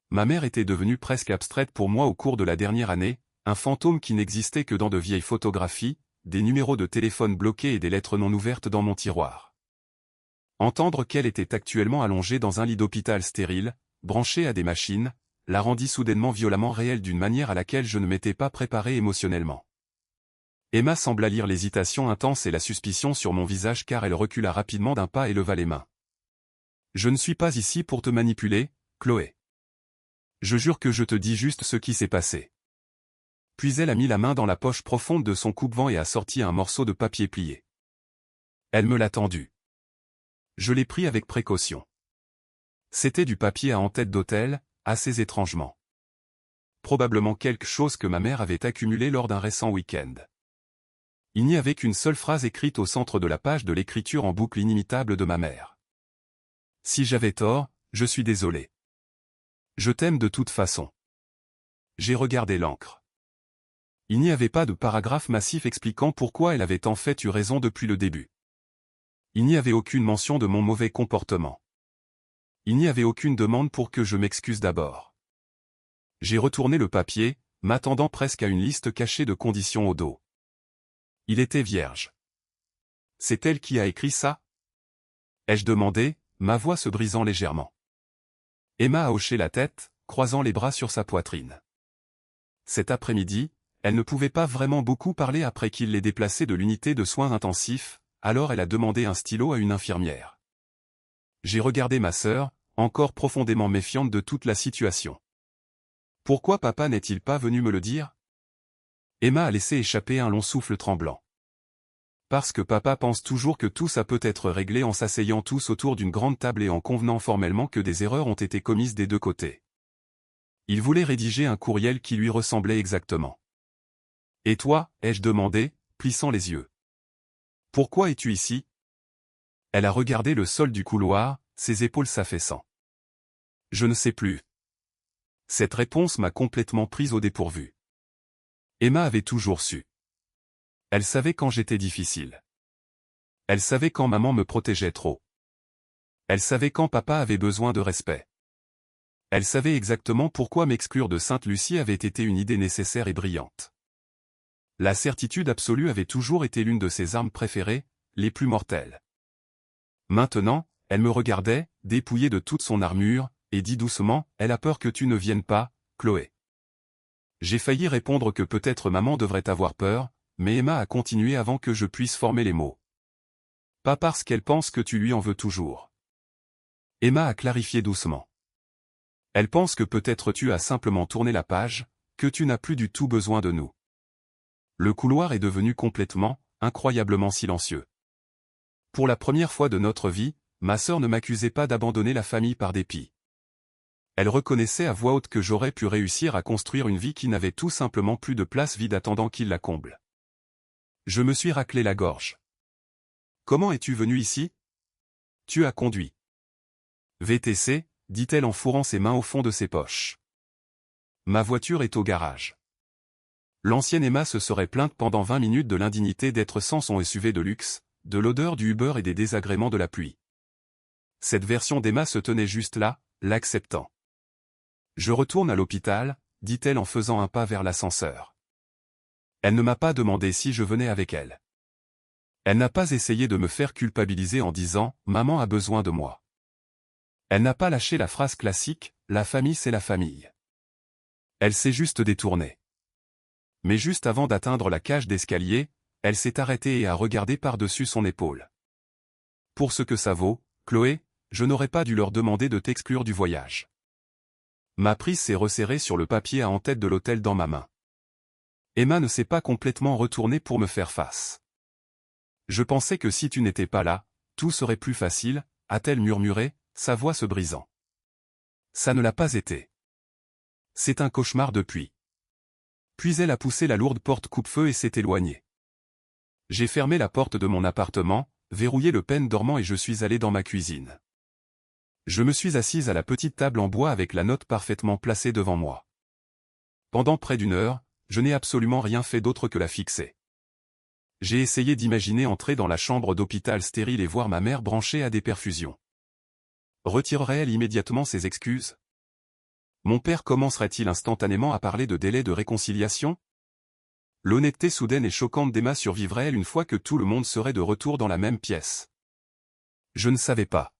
Ma mère était devenue presque abstraite pour moi au cours de la dernière année, un fantôme qui n'existait que dans de vieilles photographies, des numéros de téléphone bloqués et des lettres non ouvertes dans mon tiroir. Entendre qu'elle était actuellement allongée dans un lit d'hôpital stérile, branchée à des machines, la rendit soudainement violemment réelle d'une manière à laquelle je ne m'étais pas préparé émotionnellement. Emma sembla lire l'hésitation intense et la suspicion sur mon visage car elle recula rapidement d'un pas et leva les mains. « Je ne suis pas ici pour te manipuler, Chloé. Je jure que je te dis juste ce qui s'est passé. » Puis elle a mis la main dans la poche profonde de son coupe-vent et a sorti un morceau de papier plié. Elle me l'a tendu. Je l'ai pris avec précaution. C'était du papier à en-tête d'hôtel, assez étrangement. Probablement quelque chose que ma mère avait accumulé lors d'un récent week-end. Il n'y avait qu'une seule phrase écrite au centre de la page de l'écriture en boucle inimitable de ma mère. « Si j'avais tort, je suis désolé. Je t'aime de toute façon. » J'ai regardé l'encre. Il n'y avait pas de paragraphe massif expliquant pourquoi elle avait en fait eu raison depuis le début. Il n'y avait aucune mention de mon mauvais comportement. Il n'y avait aucune demande pour que je m'excuse d'abord. J'ai retourné le papier, m'attendant presque à une liste cachée de conditions au dos. Il était vierge. C'est elle qui a écrit ça? Ai-je demandé, ma voix se brisant légèrement. Emma a hoché la tête, croisant les bras sur sa poitrine. Cet après-midi, elle ne pouvait pas vraiment beaucoup parler après qu'il l'ait déplacée de l'unité de soins intensifs, alors elle a demandé un stylo à une infirmière. J'ai regardé ma sœur, encore profondément méfiante de toute la situation. Pourquoi papa n'est-il pas venu me le dire? Emma a laissé échapper un long souffle tremblant. Parce que papa pense toujours que tout ça peut être réglé en s'asseyant tous autour d'une grande table et en convenant formellement que des erreurs ont été commises des deux côtés. Il voulait rédiger un courriel qui lui ressemblait exactement. Et toi, ai-je demandé, plissant les yeux. Pourquoi es-tu ici? Elle a regardé le sol du couloir, ses épaules s'affaissant. Je ne sais plus. Cette réponse m'a complètement prise au dépourvu. Emma avait toujours su. Elle savait quand j'étais difficile. Elle savait quand maman me protégeait trop. Elle savait quand papa avait besoin de respect. Elle savait exactement pourquoi m'exclure de Sainte-Lucie avait été une idée nécessaire et brillante. La certitude absolue avait toujours été l'une de ses armes préférées, les plus mortelles. Maintenant, elle me regardait, dépouillée de toute son armure, et dit doucement, « Elle a peur que tu ne viennes pas, Chloé. » J'ai failli répondre que peut-être maman devrait avoir peur, mais Emma a continué avant que je puisse former les mots. Pas parce qu'elle pense que tu lui en veux toujours. Emma a clarifié doucement. Elle pense que peut-être tu as simplement tourné la page, que tu n'as plus du tout besoin de nous. Le couloir est devenu complètement, incroyablement silencieux. Pour la première fois de notre vie, ma sœur ne m'accusait pas d'abandonner la famille par dépit. Elle reconnaissait à voix haute que j'aurais pu réussir à construire une vie qui n'avait tout simplement plus de place vide attendant qu'il la comble. Je me suis raclé la gorge. Comment es-tu venu ici? Tu as conduit. VTC, dit-elle en fourrant ses mains au fond de ses poches. Ma voiture est au garage. L'ancienne Emma se serait plainte pendant 20 minutes de l'indignité d'être sans son SUV de luxe, de l'odeur du Uber et des désagréments de la pluie. Cette version d'Emma se tenait juste là, l'acceptant. Je retourne à l'hôpital, dit-elle en faisant un pas vers l'ascenseur. Elle ne m'a pas demandé si je venais avec elle. Elle n'a pas essayé de me faire culpabiliser en disant « Maman a besoin de moi ». Elle n'a pas lâché la phrase classique « La famille c'est la famille ». Elle s'est juste détournée. Mais juste avant d'atteindre la cage d'escalier, elle s'est arrêtée et a regardé par-dessus son épaule. Pour ce que ça vaut, Chloé, je n'aurais pas dû leur demander de t'exclure du voyage. Ma prise s'est resserrée sur le papier à en-tête de l'hôtel dans ma main. Emma ne s'est pas complètement retournée pour me faire face. Je pensais que si tu n'étais pas là, tout serait plus facile, a-t-elle murmuré, sa voix se brisant. Ça ne l'a pas été. C'est un cauchemar depuis. Puis elle a poussé la lourde porte coupe-feu et s'est éloignée. J'ai fermé la porte de mon appartement, verrouillé le pêne dormant et je suis allé dans ma cuisine. Je me suis assise à la petite table en bois avec la note parfaitement placée devant moi. Pendant près d'une heure, je n'ai absolument rien fait d'autre que la fixer. J'ai essayé d'imaginer entrer dans la chambre d'hôpital stérile et voir ma mère branchée à des perfusions. Retirerait-elle immédiatement ses excuses? Mon père commencerait-il instantanément à parler de délai de réconciliation? L'honnêteté soudaine et choquante d'Emma survivrait-elle une fois que tout le monde serait de retour dans la même pièce? Je ne savais pas.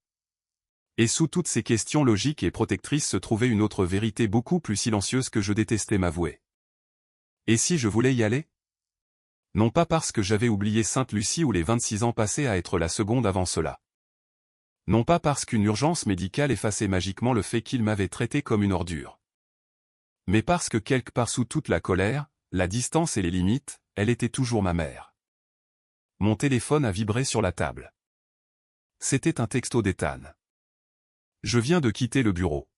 Et sous toutes ces questions logiques et protectrices se trouvait une autre vérité beaucoup plus silencieuse que je détestais m'avouer. Et si je voulais y aller? Non pas parce que j'avais oublié Sainte-Lucie ou les 26 ans passés à être la seconde avant cela. Non pas parce qu'une urgence médicale effaçait magiquement le fait qu'il m'avait traité comme une ordure. Mais parce que quelque part sous toute la colère, la distance et les limites, elle était toujours ma mère. Mon téléphone a vibré sur la table. C'était un texto d'Ethan. Je viens de quitter le bureau.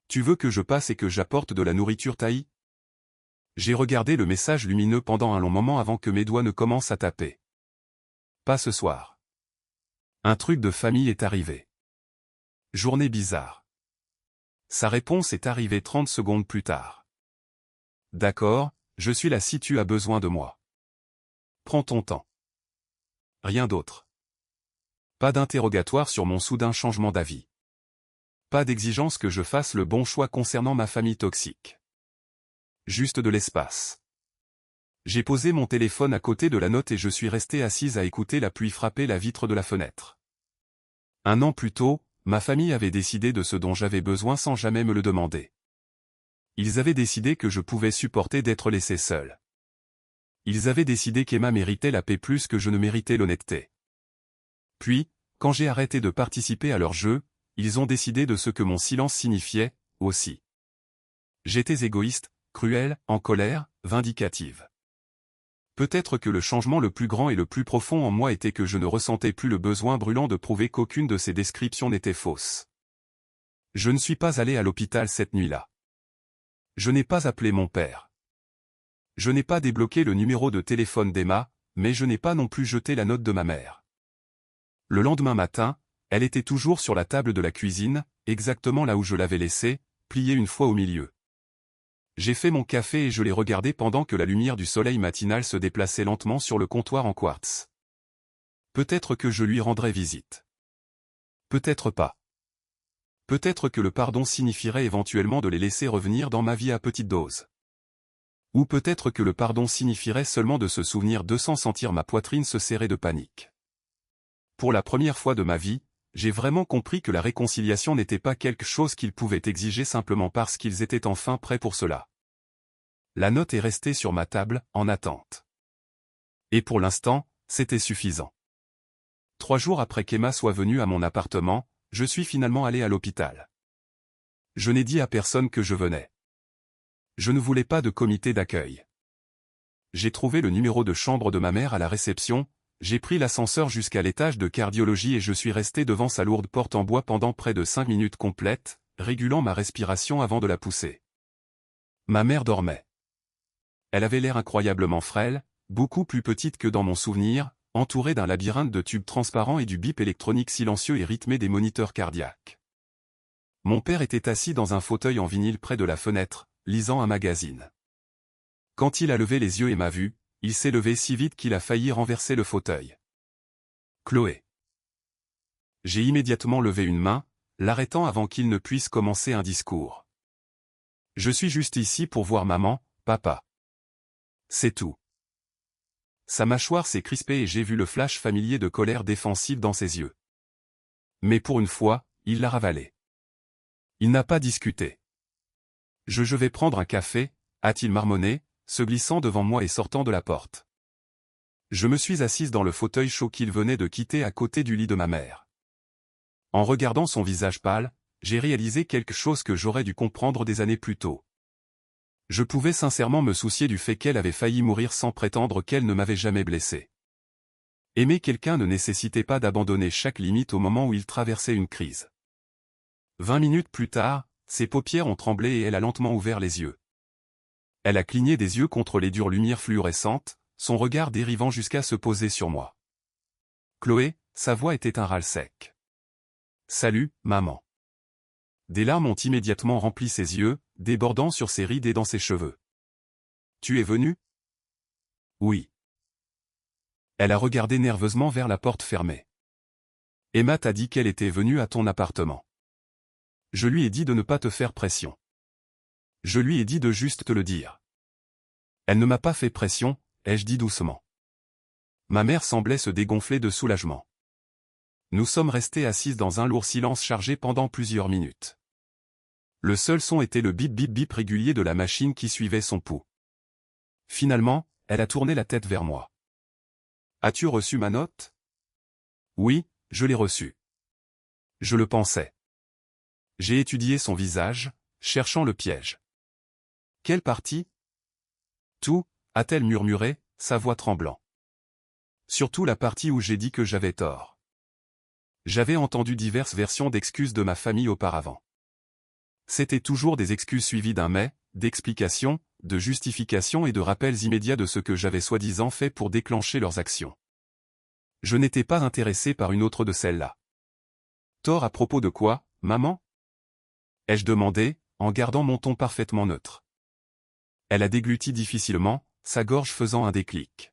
Tu veux que je passe et que j'apporte de la nourriture taillie? J'ai regardé le message lumineux pendant un long moment avant que mes doigts ne commencent à taper. Pas ce soir. Un truc de famille est arrivé. Journée bizarre. Sa réponse est arrivée 30 secondes plus tard. D'accord, je suis là si tu as besoin de moi. Prends ton temps. Rien d'autre. Pas d'interrogatoire sur mon soudain changement d'avis. Pas d'exigence que je fasse le bon choix concernant ma famille toxique. Juste de l'espace. J'ai posé mon téléphone à côté de la note et je suis resté assise à écouter la pluie frapper la vitre de la fenêtre. 1 an plus tôt, ma famille avait décidé de ce dont j'avais besoin sans jamais me le demander. Ils avaient décidé que je pouvais supporter d'être laissé seul. Ils avaient décidé qu'Emma méritait la paix plus que je ne méritais l'honnêteté. Puis, quand j'ai arrêté de participer à leur jeu, ils ont décidé de ce que mon silence signifiait, aussi. J'étais égoïste, cruel, en colère, vindicative. Peut-être que le changement le plus grand et le plus profond en moi était que je ne ressentais plus le besoin brûlant de prouver qu'aucune de ces descriptions n'était fausse. Je ne suis pas allé à l'hôpital cette nuit-là. Je n'ai pas appelé mon père. Je n'ai pas débloqué le numéro de téléphone d'Emma, mais je n'ai pas non plus jeté la note de ma mère. Le lendemain matin, elle était toujours sur la table de la cuisine, exactement là où je l'avais laissée, pliée une fois au milieu. J'ai fait mon café et je l'ai regardé pendant que la lumière du soleil matinal se déplaçait lentement sur le comptoir en quartz. Peut-être que je lui rendrai visite. Peut-être pas. Peut-être que le pardon signifierait éventuellement de les laisser revenir dans ma vie à petite dose. Ou peut-être que le pardon signifierait seulement de se souvenir d'eux sans sentir ma poitrine se serrer de panique. Pour la première fois de ma vie, j'ai vraiment compris que la réconciliation n'était pas quelque chose qu'ils pouvaient exiger simplement parce qu'ils étaient enfin prêts pour cela. La note est restée sur ma table, en attente. Et pour l'instant, c'était suffisant. 3 jours après qu'Emma soit venue à mon appartement, je suis finalement allé à l'hôpital. Je n'ai dit à personne que je venais. Je ne voulais pas de comité d'accueil. J'ai trouvé le numéro de chambre de ma mère à la réception, j'ai pris l'ascenseur jusqu'à l'étage de cardiologie et je suis resté devant sa lourde porte en bois pendant près de 5 minutes complètes, régulant ma respiration avant de la pousser. Ma mère dormait. Elle avait l'air incroyablement frêle, beaucoup plus petite que dans mon souvenir, entourée d'un labyrinthe de tubes transparents et du bip électronique silencieux et rythmé des moniteurs cardiaques. Mon père était assis dans un fauteuil en vinyle près de la fenêtre, lisant un magazine. Quand il a levé les yeux et m'a vu, il s'est levé si vite qu'il a failli renverser le fauteuil. Chloé. J'ai immédiatement levé une main, l'arrêtant avant qu'il ne puisse commencer un discours. Je suis juste ici pour voir maman, papa. C'est tout. Sa mâchoire s'est crispée et j'ai vu le flash familier de colère défensive dans ses yeux. Mais pour une fois, il l'a ravalé. Il n'a pas discuté. Je vais prendre un café, a-t-il marmonné, se glissant devant moi et sortant de la porte. Je me suis assise dans le fauteuil chaud qu'il venait de quitter à côté du lit de ma mère. En regardant son visage pâle, j'ai réalisé quelque chose que j'aurais dû comprendre des années plus tôt. Je pouvais sincèrement me soucier du fait qu'elle avait failli mourir sans prétendre qu'elle ne m'avait jamais blessé. Aimer quelqu'un ne nécessitait pas d'abandonner chaque limite au moment où il traversait une crise. 20 minutes plus tard, ses paupières ont tremblé et elle a lentement ouvert les yeux. Elle a cligné des yeux contre les dures lumières fluorescentes, son regard dérivant jusqu'à se poser sur moi. Chloé, sa voix était un râle sec. « Salut, maman. » Des larmes ont immédiatement rempli ses yeux, débordant sur ses rides et dans ses cheveux. « Tu es venu ? » « Oui. » Elle a regardé nerveusement vers la porte fermée. « Emma t'a dit qu'elle était venue à ton appartement. » Je lui ai dit de ne pas te faire pression. Je lui ai dit de juste te le dire. Elle ne m'a pas fait pression, ai-je dit doucement. Ma mère semblait se dégonfler de soulagement. Nous sommes restés assises dans un lourd silence chargé pendant plusieurs minutes. Le seul son était le bip bip bip régulier de la machine qui suivait son pouls. Finalement, elle a tourné la tête vers moi. « As-tu reçu ma note ? » « Oui, je l'ai reçue. » Je le pensais. J'ai étudié son visage, cherchant le piège. « Quelle partie ? » « Tout, » a-t-elle murmuré, sa voix tremblant. « Surtout la partie où j'ai dit que j'avais tort. » J'avais entendu diverses versions d'excuses de ma famille auparavant. C'étaient toujours des excuses suivies d'un mais, d'explications, de justifications et de rappels immédiats de ce que j'avais soi-disant fait pour déclencher leurs actions. Je n'étais pas intéressé par une autre de celles-là. « Tort à propos de quoi, maman ? » ai-je demandé, en gardant mon ton parfaitement neutre. Elle a dégluti difficilement, sa gorge faisant un déclic.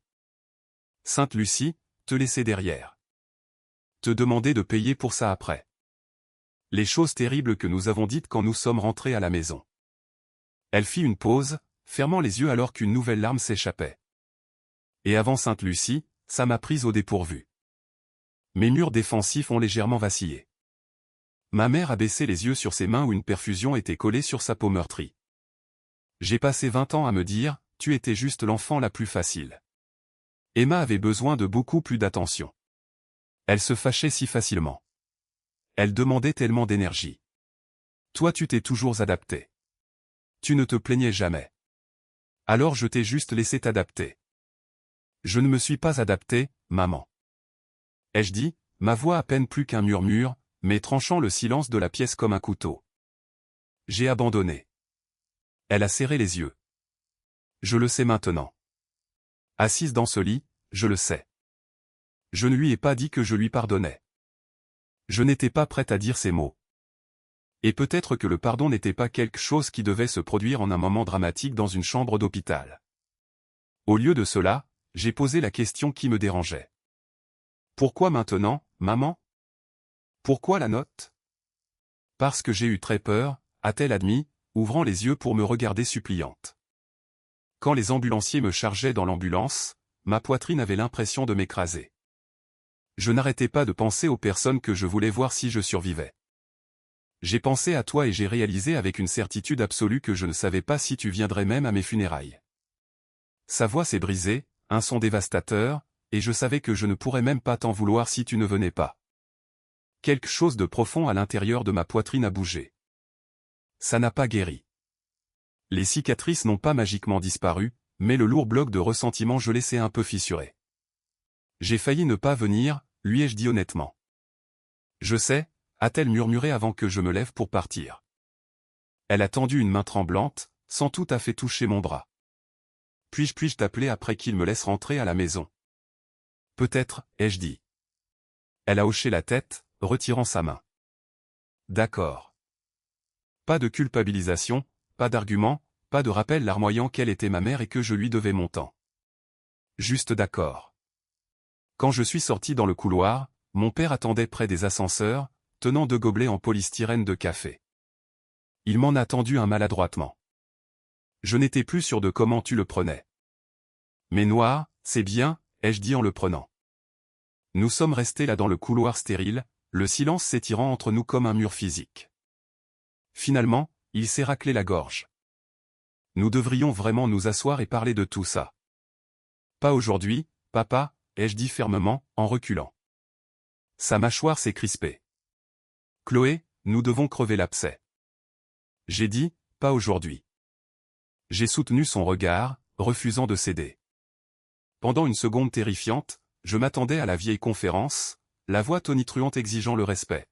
« Sainte Lucie, te laisser derrière. Te demander de payer pour ça après. Les choses terribles que nous avons dites quand nous sommes rentrés à la maison. » Elle fit une pause, fermant les yeux alors qu'une nouvelle larme s'échappait. Et avant Sainte Lucie, ça m'a prise au dépourvu. Mes murs défensifs ont légèrement vacillé. Ma mère a baissé les yeux sur ses mains où une perfusion était collée sur sa peau meurtrie. J'ai passé 20 ans à me dire, tu étais juste l'enfant la plus facile. Emma avait besoin de beaucoup plus d'attention. Elle se fâchait si facilement. Elle demandait tellement d'énergie. Toi tu t'es toujours adapté. Tu ne te plaignais jamais. Alors je t'ai juste laissé t'adapter. Je ne me suis pas adapté, maman. Ai-je dit, ma voix à peine plus qu'un murmure, mais tranchant le silence de la pièce comme un couteau. J'ai abandonné. Elle a serré les yeux. Je le sais maintenant. Assise dans ce lit, je le sais. Je ne lui ai pas dit que je lui pardonnais. Je n'étais pas prête à dire ces mots. Et peut-être que le pardon n'était pas quelque chose qui devait se produire en un moment dramatique dans une chambre d'hôpital. Au lieu de cela, j'ai posé la question qui me dérangeait. Pourquoi maintenant, maman? Pourquoi la note? Parce que j'ai eu très peur, a-t-elle admis, ouvrant les yeux pour me regarder suppliante. Quand les ambulanciers me chargeaient dans l'ambulance, ma poitrine avait l'impression de m'écraser. Je n'arrêtais pas de penser aux personnes que je voulais voir si je survivais. J'ai pensé à toi et j'ai réalisé avec une certitude absolue que je ne savais pas si tu viendrais même à mes funérailles. Sa voix s'est brisée, un son dévastateur, et je savais que je ne pourrais même pas t'en vouloir si tu ne venais pas. Quelque chose de profond à l'intérieur de ma poitrine a bougé. Ça n'a pas guéri. Les cicatrices n'ont pas magiquement disparu, mais le lourd bloc de ressentiment je laissais un peu fissuré. J'ai failli ne pas venir, lui ai-je dit honnêtement. Je sais, a-t-elle murmuré avant que je me lève pour partir. Elle a tendu une main tremblante, sans tout à fait toucher mon bras. Puis-je t'appeler après qu'il me laisse rentrer à la maison? Peut-être, ai-je dit. Elle a hoché la tête, retirant sa main. D'accord. Pas de culpabilisation, pas d'argument, pas de rappel larmoyant qu'elle était ma mère et que je lui devais mon temps. Juste d'accord. Quand je suis sorti dans le couloir, mon père attendait près des ascenseurs, tenant 2 gobelets en polystyrène de café. Il m'en a tendu un maladroitement. Je n'étais plus sûr de comment tu le prenais. Mais noir, c'est bien, ai-je dit en le prenant. Nous sommes restés là dans le couloir stérile, le silence s'étirant entre nous comme un mur physique. Finalement, il s'est raclé la gorge. Nous devrions vraiment nous asseoir et parler de tout ça. Pas aujourd'hui, papa, ai-je dit fermement, en reculant. Sa mâchoire s'est crispée. Chloé, nous devons crever l'abcès. J'ai dit, pas aujourd'hui. J'ai soutenu son regard, refusant de céder. Pendant une seconde terrifiante, je m'attendais à la vieille conférence, la voix tonitruante exigeant le respect.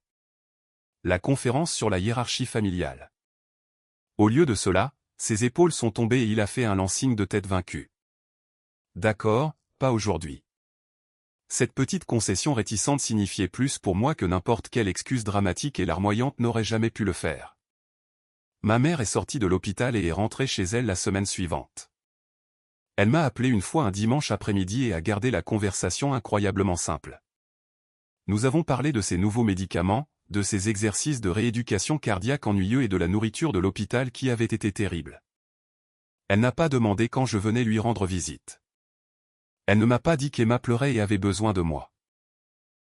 La conférence sur la hiérarchie familiale. Au lieu de cela, ses épaules sont tombées et il a fait un lent signe de tête vaincue. D'accord, pas aujourd'hui. Cette petite concession réticente signifiait plus pour moi que n'importe quelle excuse dramatique et larmoyante n'aurait jamais pu le faire. Ma mère est sortie de l'hôpital et est rentrée chez elle la semaine suivante. Elle m'a appelé une fois un dimanche après-midi et a gardé la conversation incroyablement simple. Nous avons parlé de ses nouveaux médicaments, de ses exercices de rééducation cardiaque ennuyeux et de la nourriture de l'hôpital qui avait été terrible. Elle n'a pas demandé quand je venais lui rendre visite. Elle ne m'a pas dit qu'Emma pleurait et avait besoin de moi.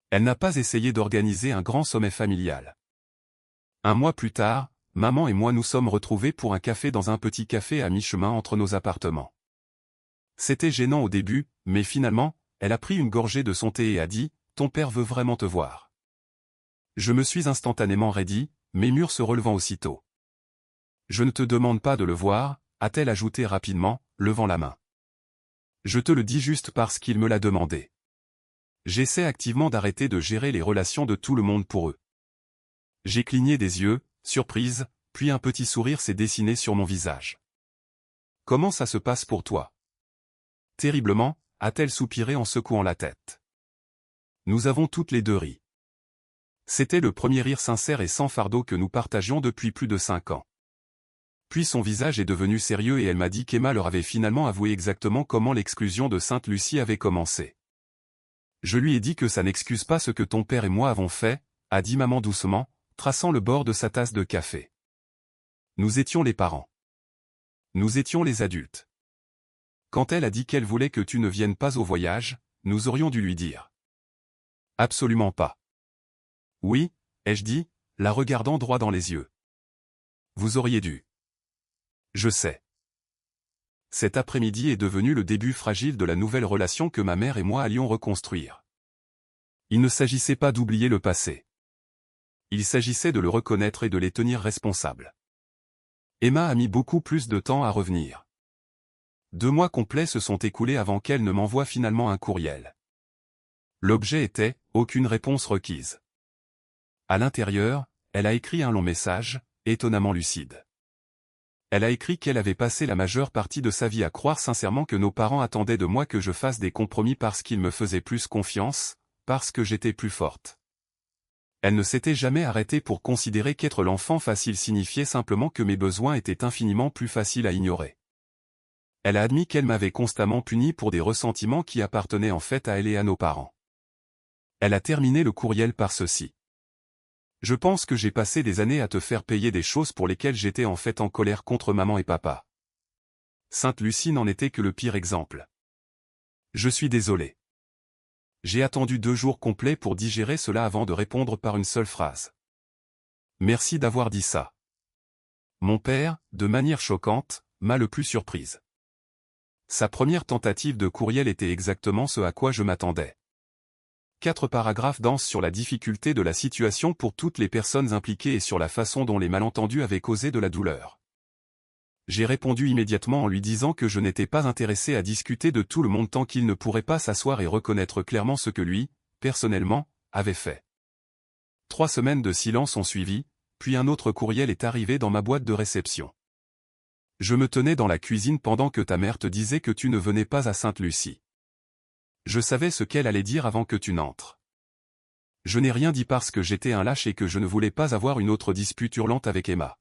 Elle n'a pas essayé d'organiser un grand sommet familial. Un mois plus tard, maman et moi nous sommes retrouvés pour un café dans un petit café à mi-chemin entre nos appartements. C'était gênant au début, mais finalement, elle a pris une gorgée de son thé et a dit « Ton père veut vraiment te voir ». Je me suis instantanément raidi, mes murs se relevant aussitôt. « Je ne te demande pas de le voir », a-t-elle ajouté rapidement, levant la main. Je te le dis juste parce qu'il me l'a demandé. J'essaie activement d'arrêter de gérer les relations de tout le monde pour eux. J'ai cligné des yeux, surprise, puis un petit sourire s'est dessiné sur mon visage. Comment ça se passe pour toi? Terriblement, a-t-elle soupiré en secouant la tête. Nous avons toutes les deux ri. C'était le premier rire sincère et sans fardeau que nous partagions depuis plus de 5 ans. Puis son visage est devenu sérieux et elle m'a dit qu'Emma leur avait finalement avoué exactement comment l'exclusion de Sainte Lucie avait commencé. Je lui ai dit que ça n'excuse pas ce que ton père et moi avons fait, a dit maman doucement, traçant le bord de sa tasse de café. Nous étions les parents. Nous étions les adultes. Quand elle a dit qu'elle voulait que tu ne viennes pas au voyage, nous aurions dû lui dire. Absolument pas. Oui, ai-je dit, la regardant droit dans les yeux. Vous auriez dû. Je sais. Cet après-midi est devenu le début fragile de la nouvelle relation que ma mère et moi allions reconstruire. Il ne s'agissait pas d'oublier le passé. Il s'agissait de le reconnaître et de les tenir responsables. Emma a mis beaucoup plus de temps à revenir. 2 mois complets se sont écoulés avant qu'elle ne m'envoie finalement un courriel. L'objet était « Aucune réponse requise ». À l'intérieur, elle a écrit un long message, étonnamment lucide. Elle a écrit qu'elle avait passé la majeure partie de sa vie à croire sincèrement que nos parents attendaient de moi que je fasse des compromis parce qu'ils me faisaient plus confiance, parce que j'étais plus forte. Elle ne s'était jamais arrêtée pour considérer qu'être l'enfant facile signifiait simplement que mes besoins étaient infiniment plus faciles à ignorer. Elle a admis qu'elle m'avait constamment puni pour des ressentiments qui appartenaient en fait à elle et à nos parents. Elle a terminé le courriel par ceci. Je pense que j'ai passé des années à te faire payer des choses pour lesquelles j'étais en fait en colère contre maman et papa. Sainte Lucie n'en était que le pire exemple. Je suis désolé. J'ai attendu 2 jours complets pour digérer cela avant de répondre par une seule phrase. Merci d'avoir dit ça. Mon père, de manière choquante, m'a le plus surprise. Sa première tentative de courriel était exactement ce à quoi je m'attendais. 4 paragraphes denses sur la difficulté de la situation pour toutes les personnes impliquées et sur la façon dont les malentendus avaient causé de la douleur. J'ai répondu immédiatement en lui disant que je n'étais pas intéressé à discuter de tout le monde tant qu'il ne pourrait pas s'asseoir et reconnaître clairement ce que lui, personnellement, avait fait. 3 semaines de silence ont suivi, puis un autre courriel est arrivé dans ma boîte de réception. Je me tenais dans la cuisine pendant que ta mère te disait que tu ne venais pas à Sainte-Lucie. Je savais ce qu'elle allait dire avant que tu n'entres. Je n'ai rien dit parce que j'étais un lâche et que je ne voulais pas avoir une autre dispute hurlante avec Emma.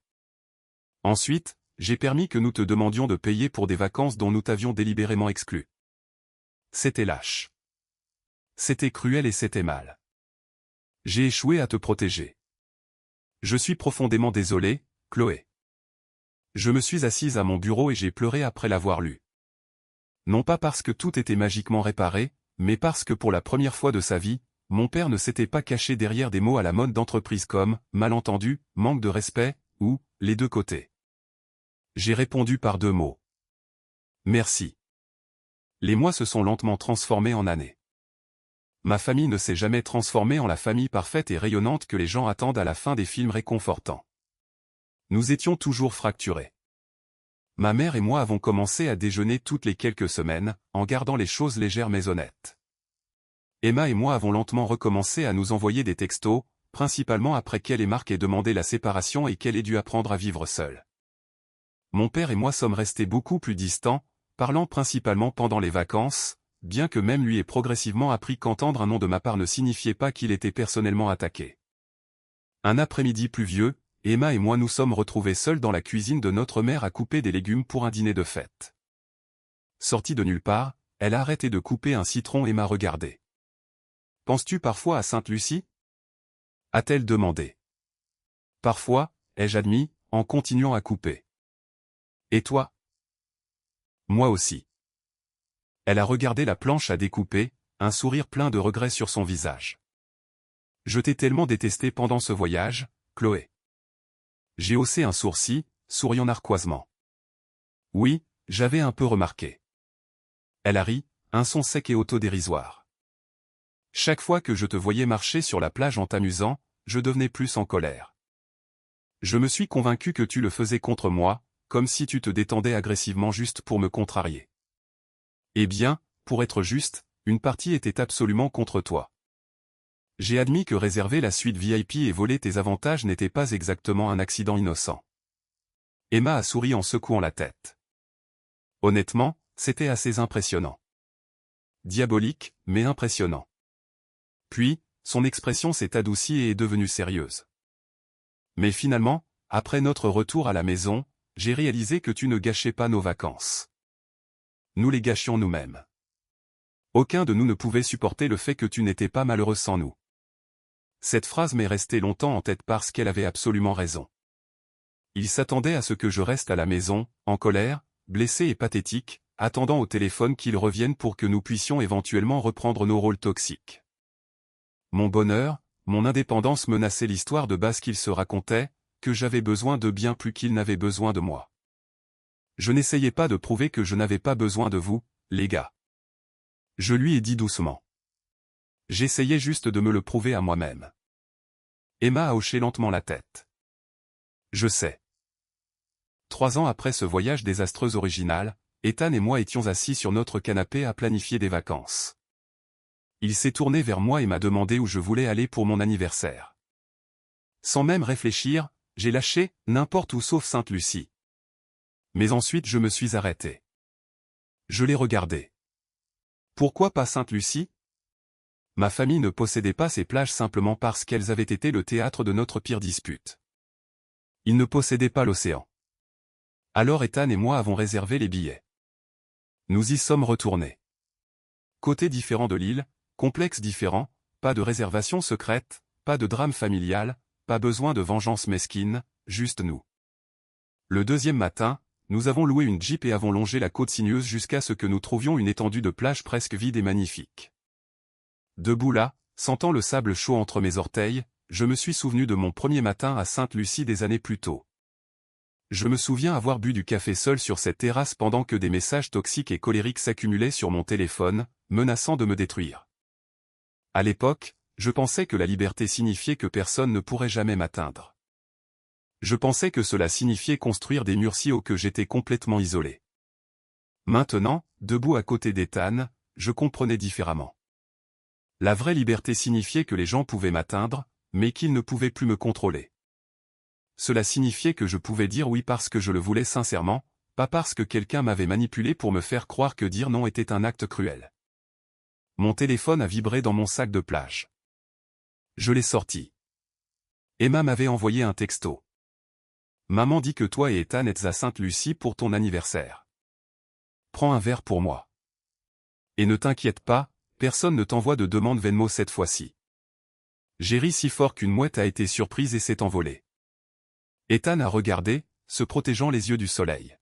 Ensuite, j'ai permis que nous te demandions de payer pour des vacances dont nous t'avions délibérément exclu. C'était lâche. C'était cruel et c'était mal. J'ai échoué à te protéger. Je suis profondément désolé, Chloé. Je me suis assise à mon bureau et j'ai pleuré après l'avoir lu. Non pas parce que tout était magiquement réparé, mais parce que pour la première fois de sa vie, mon père ne s'était pas caché derrière des mots à la mode d'entreprise comme « malentendu »,« manque de respect » ou « les deux côtés ». J'ai répondu par 2 mots. Merci. Les mois se sont lentement transformés en années. Ma famille ne s'est jamais transformée en la famille parfaite et rayonnante que les gens attendent à la fin des films réconfortants. Nous étions toujours fracturés. Ma mère et moi avons commencé à déjeuner toutes les quelques semaines, en gardant les choses légères mais honnêtes. Emma et moi avons lentement recommencé à nous envoyer des textos, principalement après qu'elle et Marc aient demandé la séparation et qu'elle ait dû apprendre à vivre seule. Mon père et moi sommes restés beaucoup plus distants, parlant principalement pendant les vacances, bien que même lui ait progressivement appris qu'entendre un nom de ma part ne signifiait pas qu'il était personnellement attaqué. Un après-midi pluvieux, Emma et moi nous sommes retrouvés seuls dans la cuisine de notre mère à couper des légumes pour un dîner de fête. Sortie de nulle part, elle a arrêté de couper un citron et m'a regardé. « Penses-tu parfois à Sainte-Lucie » a-t-elle demandé. « Parfois » ai-je admis, en continuant à couper. « Et toi » ? Moi aussi. Elle a regardé la planche à découper, un sourire plein de regret sur son visage. « Je t'ai tellement détesté pendant ce voyage, Chloé. » J'ai haussé un sourcil, souriant narquoisement. « Oui, j'avais un peu remarqué. » Elle a ri, un son sec et autodérisoire. « Chaque fois que je te voyais marcher sur la plage en t'amusant, je devenais plus en colère. Je me suis convaincu que tu le faisais contre moi, comme si tu te détendais agressivement juste pour me contrarier. Eh bien, pour être juste, une partie était absolument contre toi. J'ai admis que réserver la suite VIP et voler tes avantages n'était pas exactement un accident innocent. » Emma a souri en secouant la tête. Honnêtement, c'était assez impressionnant. Diabolique, mais impressionnant. Puis, son expression s'est adoucie et est devenue sérieuse. Mais finalement, après notre retour à la maison, j'ai réalisé que tu ne gâchais pas nos vacances. Nous les gâchions nous-mêmes. Aucun de nous ne pouvait supporter le fait que tu n'étais pas malheureux sans nous. Cette phrase m'est restée longtemps en tête parce qu'elle avait absolument raison. Il s'attendait à ce que je reste à la maison, en colère, blessé et pathétique, attendant au téléphone qu'il revienne pour que nous puissions éventuellement reprendre nos rôles toxiques. Mon bonheur, mon indépendance menaçait l'histoire de base qu'il se racontait, que j'avais besoin de bien plus qu'il n'avait besoin de moi. Je n'essayais pas de prouver que je n'avais pas besoin de vous, les gars. Je lui ai dit doucement. J'essayais juste de me le prouver à moi-même. Emma a hoché lentement la tête. Je sais. 3 ans après ce voyage désastreux original, Ethan et moi étions assis sur notre canapé à planifier des vacances. Il s'est tourné vers moi et m'a demandé où je voulais aller pour mon anniversaire. Sans même réfléchir, j'ai lâché « n'importe où sauf Sainte-Lucie ». Mais ensuite je me suis arrêté. Je l'ai regardé. Pourquoi pas Sainte-Lucie ? Ma famille ne possédait pas ces plages simplement parce qu'elles avaient été le théâtre de notre pire dispute. Ils ne possédaient pas l'océan. Alors Ethan et moi avons réservé les billets. Nous y sommes retournés. Côté différent de l'île, complexe différent, pas de réservation secrète, pas de drame familial, pas besoin de vengeance mesquine, juste nous. Le deuxième matin, nous avons loué une Jeep et avons longé la côte sinueuse jusqu'à ce que nous trouvions une étendue de plage presque vide et magnifique. Debout là, sentant le sable chaud entre mes orteils, je me suis souvenu de mon premier matin à Sainte-Lucie des années plus tôt. Je me souviens avoir bu du café seul sur cette terrasse pendant que des messages toxiques et colériques s'accumulaient sur mon téléphone, menaçant de me détruire. À l'époque, je pensais que la liberté signifiait que personne ne pourrait jamais m'atteindre. Je pensais que cela signifiait construire des murs si hauts que j'étais complètement isolé. Maintenant, debout à côté d'Ethan, je comprenais différemment. La vraie liberté signifiait que les gens pouvaient m'atteindre, mais qu'ils ne pouvaient plus me contrôler. Cela signifiait que je pouvais dire oui parce que je le voulais sincèrement, pas parce que quelqu'un m'avait manipulé pour me faire croire que dire non était un acte cruel. Mon téléphone a vibré dans mon sac de plage. Je l'ai sorti. Emma m'avait envoyé un texto. Maman dit que toi et Ethan êtes à Sainte-Lucie pour ton anniversaire. Prends un verre pour moi. Et ne t'inquiète pas, personne ne t'envoie de demande Venmo cette fois-ci. J'ai ri si fort qu'une mouette a été surprise et s'est envolée. Ethan a regardé, se protégeant les yeux du soleil.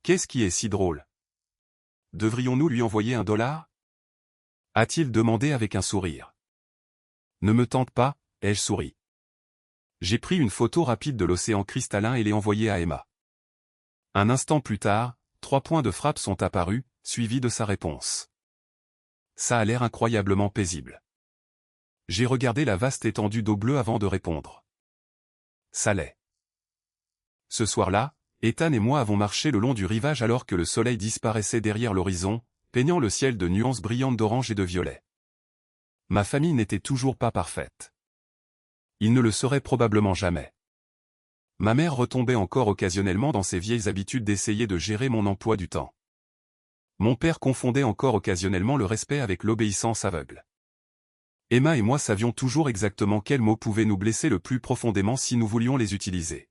Qu'est-ce qui est si drôle? Devrions-nous lui envoyer $1? A-t-il demandé avec un sourire. Ne me tente pas, ai-je souri. J'ai pris une photo rapide de l'océan cristallin et l'ai envoyée à Emma. Un instant plus tard, 3 points de frappe sont apparus, suivis de sa réponse. Ça a l'air incroyablement paisible. J'ai regardé la vaste étendue d'eau bleue avant de répondre. Ça l'est. Ce soir-là, Ethan et moi avons marché le long du rivage alors que le soleil disparaissait derrière l'horizon, peignant le ciel de nuances brillantes d'orange et de violet. Ma famille n'était toujours pas parfaite. Il ne le serait probablement jamais. Ma mère retombait encore occasionnellement dans ses vieilles habitudes d'essayer de gérer mon emploi du temps. Mon père confondait encore occasionnellement le respect avec l'obéissance aveugle. Emma et moi savions toujours exactement quels mots pouvaient nous blesser le plus profondément si nous voulions les utiliser.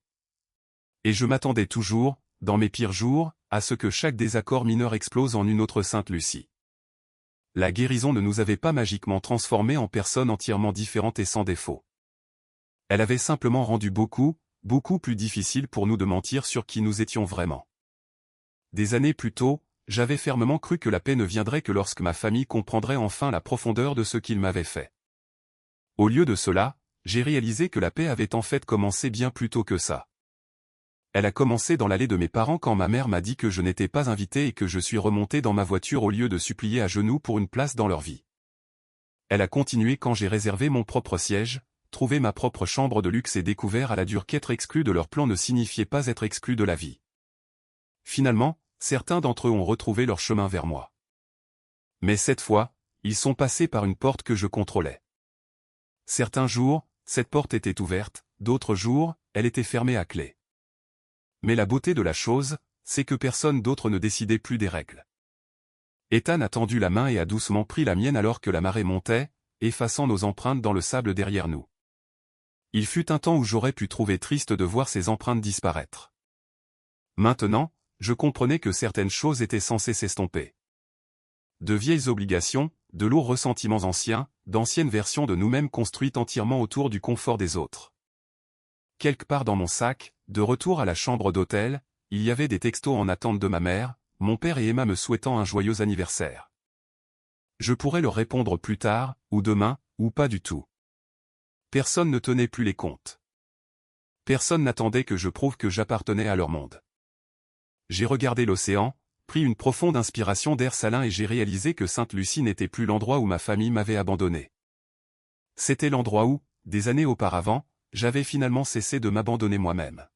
Et je m'attendais toujours, dans mes pires jours, à ce que chaque désaccord mineur explose en une autre Sainte-Lucie. La guérison ne nous avait pas magiquement transformés en personnes entièrement différentes et sans défaut. Elle avait simplement rendu beaucoup plus difficile pour nous de mentir sur qui nous étions vraiment. Des années plus tôt, j'avais fermement cru que la paix ne viendrait que lorsque ma famille comprendrait enfin la profondeur de ce qu'ils m'avaient fait. Au lieu de cela, j'ai réalisé que la paix avait en fait commencé bien plus tôt que ça. Elle a commencé dans l'allée de mes parents quand ma mère m'a dit que je n'étais pas invité et que je suis remonté dans ma voiture au lieu de supplier à genoux pour une place dans leur vie. Elle a continué quand j'ai réservé mon propre siège, trouvé ma propre chambre de luxe et découvert à la dure qu'être exclu de leur plan ne signifiait pas être exclu de la vie. Finalement, certains d'entre eux ont retrouvé leur chemin vers moi. Mais cette fois, ils sont passés par une porte que je contrôlais. Certains jours, cette porte était ouverte, d'autres jours, elle était fermée à clé. Mais la beauté de la chose, c'est que personne d'autre ne décidait plus des règles. Ethan a tendu la main et a doucement pris la mienne alors que la marée montait, effaçant nos empreintes dans le sable derrière nous. Il fut un temps où j'aurais pu trouver triste de voir ces empreintes disparaître. Maintenant, je comprenais que certaines choses étaient censées s'estomper. De vieilles obligations, de lourds ressentiments anciens, d'anciennes versions de nous-mêmes construites entièrement autour du confort des autres. Quelque part dans mon sac, de retour à la chambre d'hôtel, il y avait des textos en attente de ma mère, mon père et Emma me souhaitant un joyeux anniversaire. Je pourrais leur répondre plus tard, ou demain, ou pas du tout. Personne ne tenait plus les comptes. Personne n'attendait que je prouve que j'appartenais à leur monde. J'ai regardé l'océan, pris une profonde inspiration d'air salin et j'ai réalisé que Sainte-Lucie n'était plus l'endroit où ma famille m'avait abandonné. C'était l'endroit où, des années auparavant, j'avais finalement cessé de m'abandonner moi-même.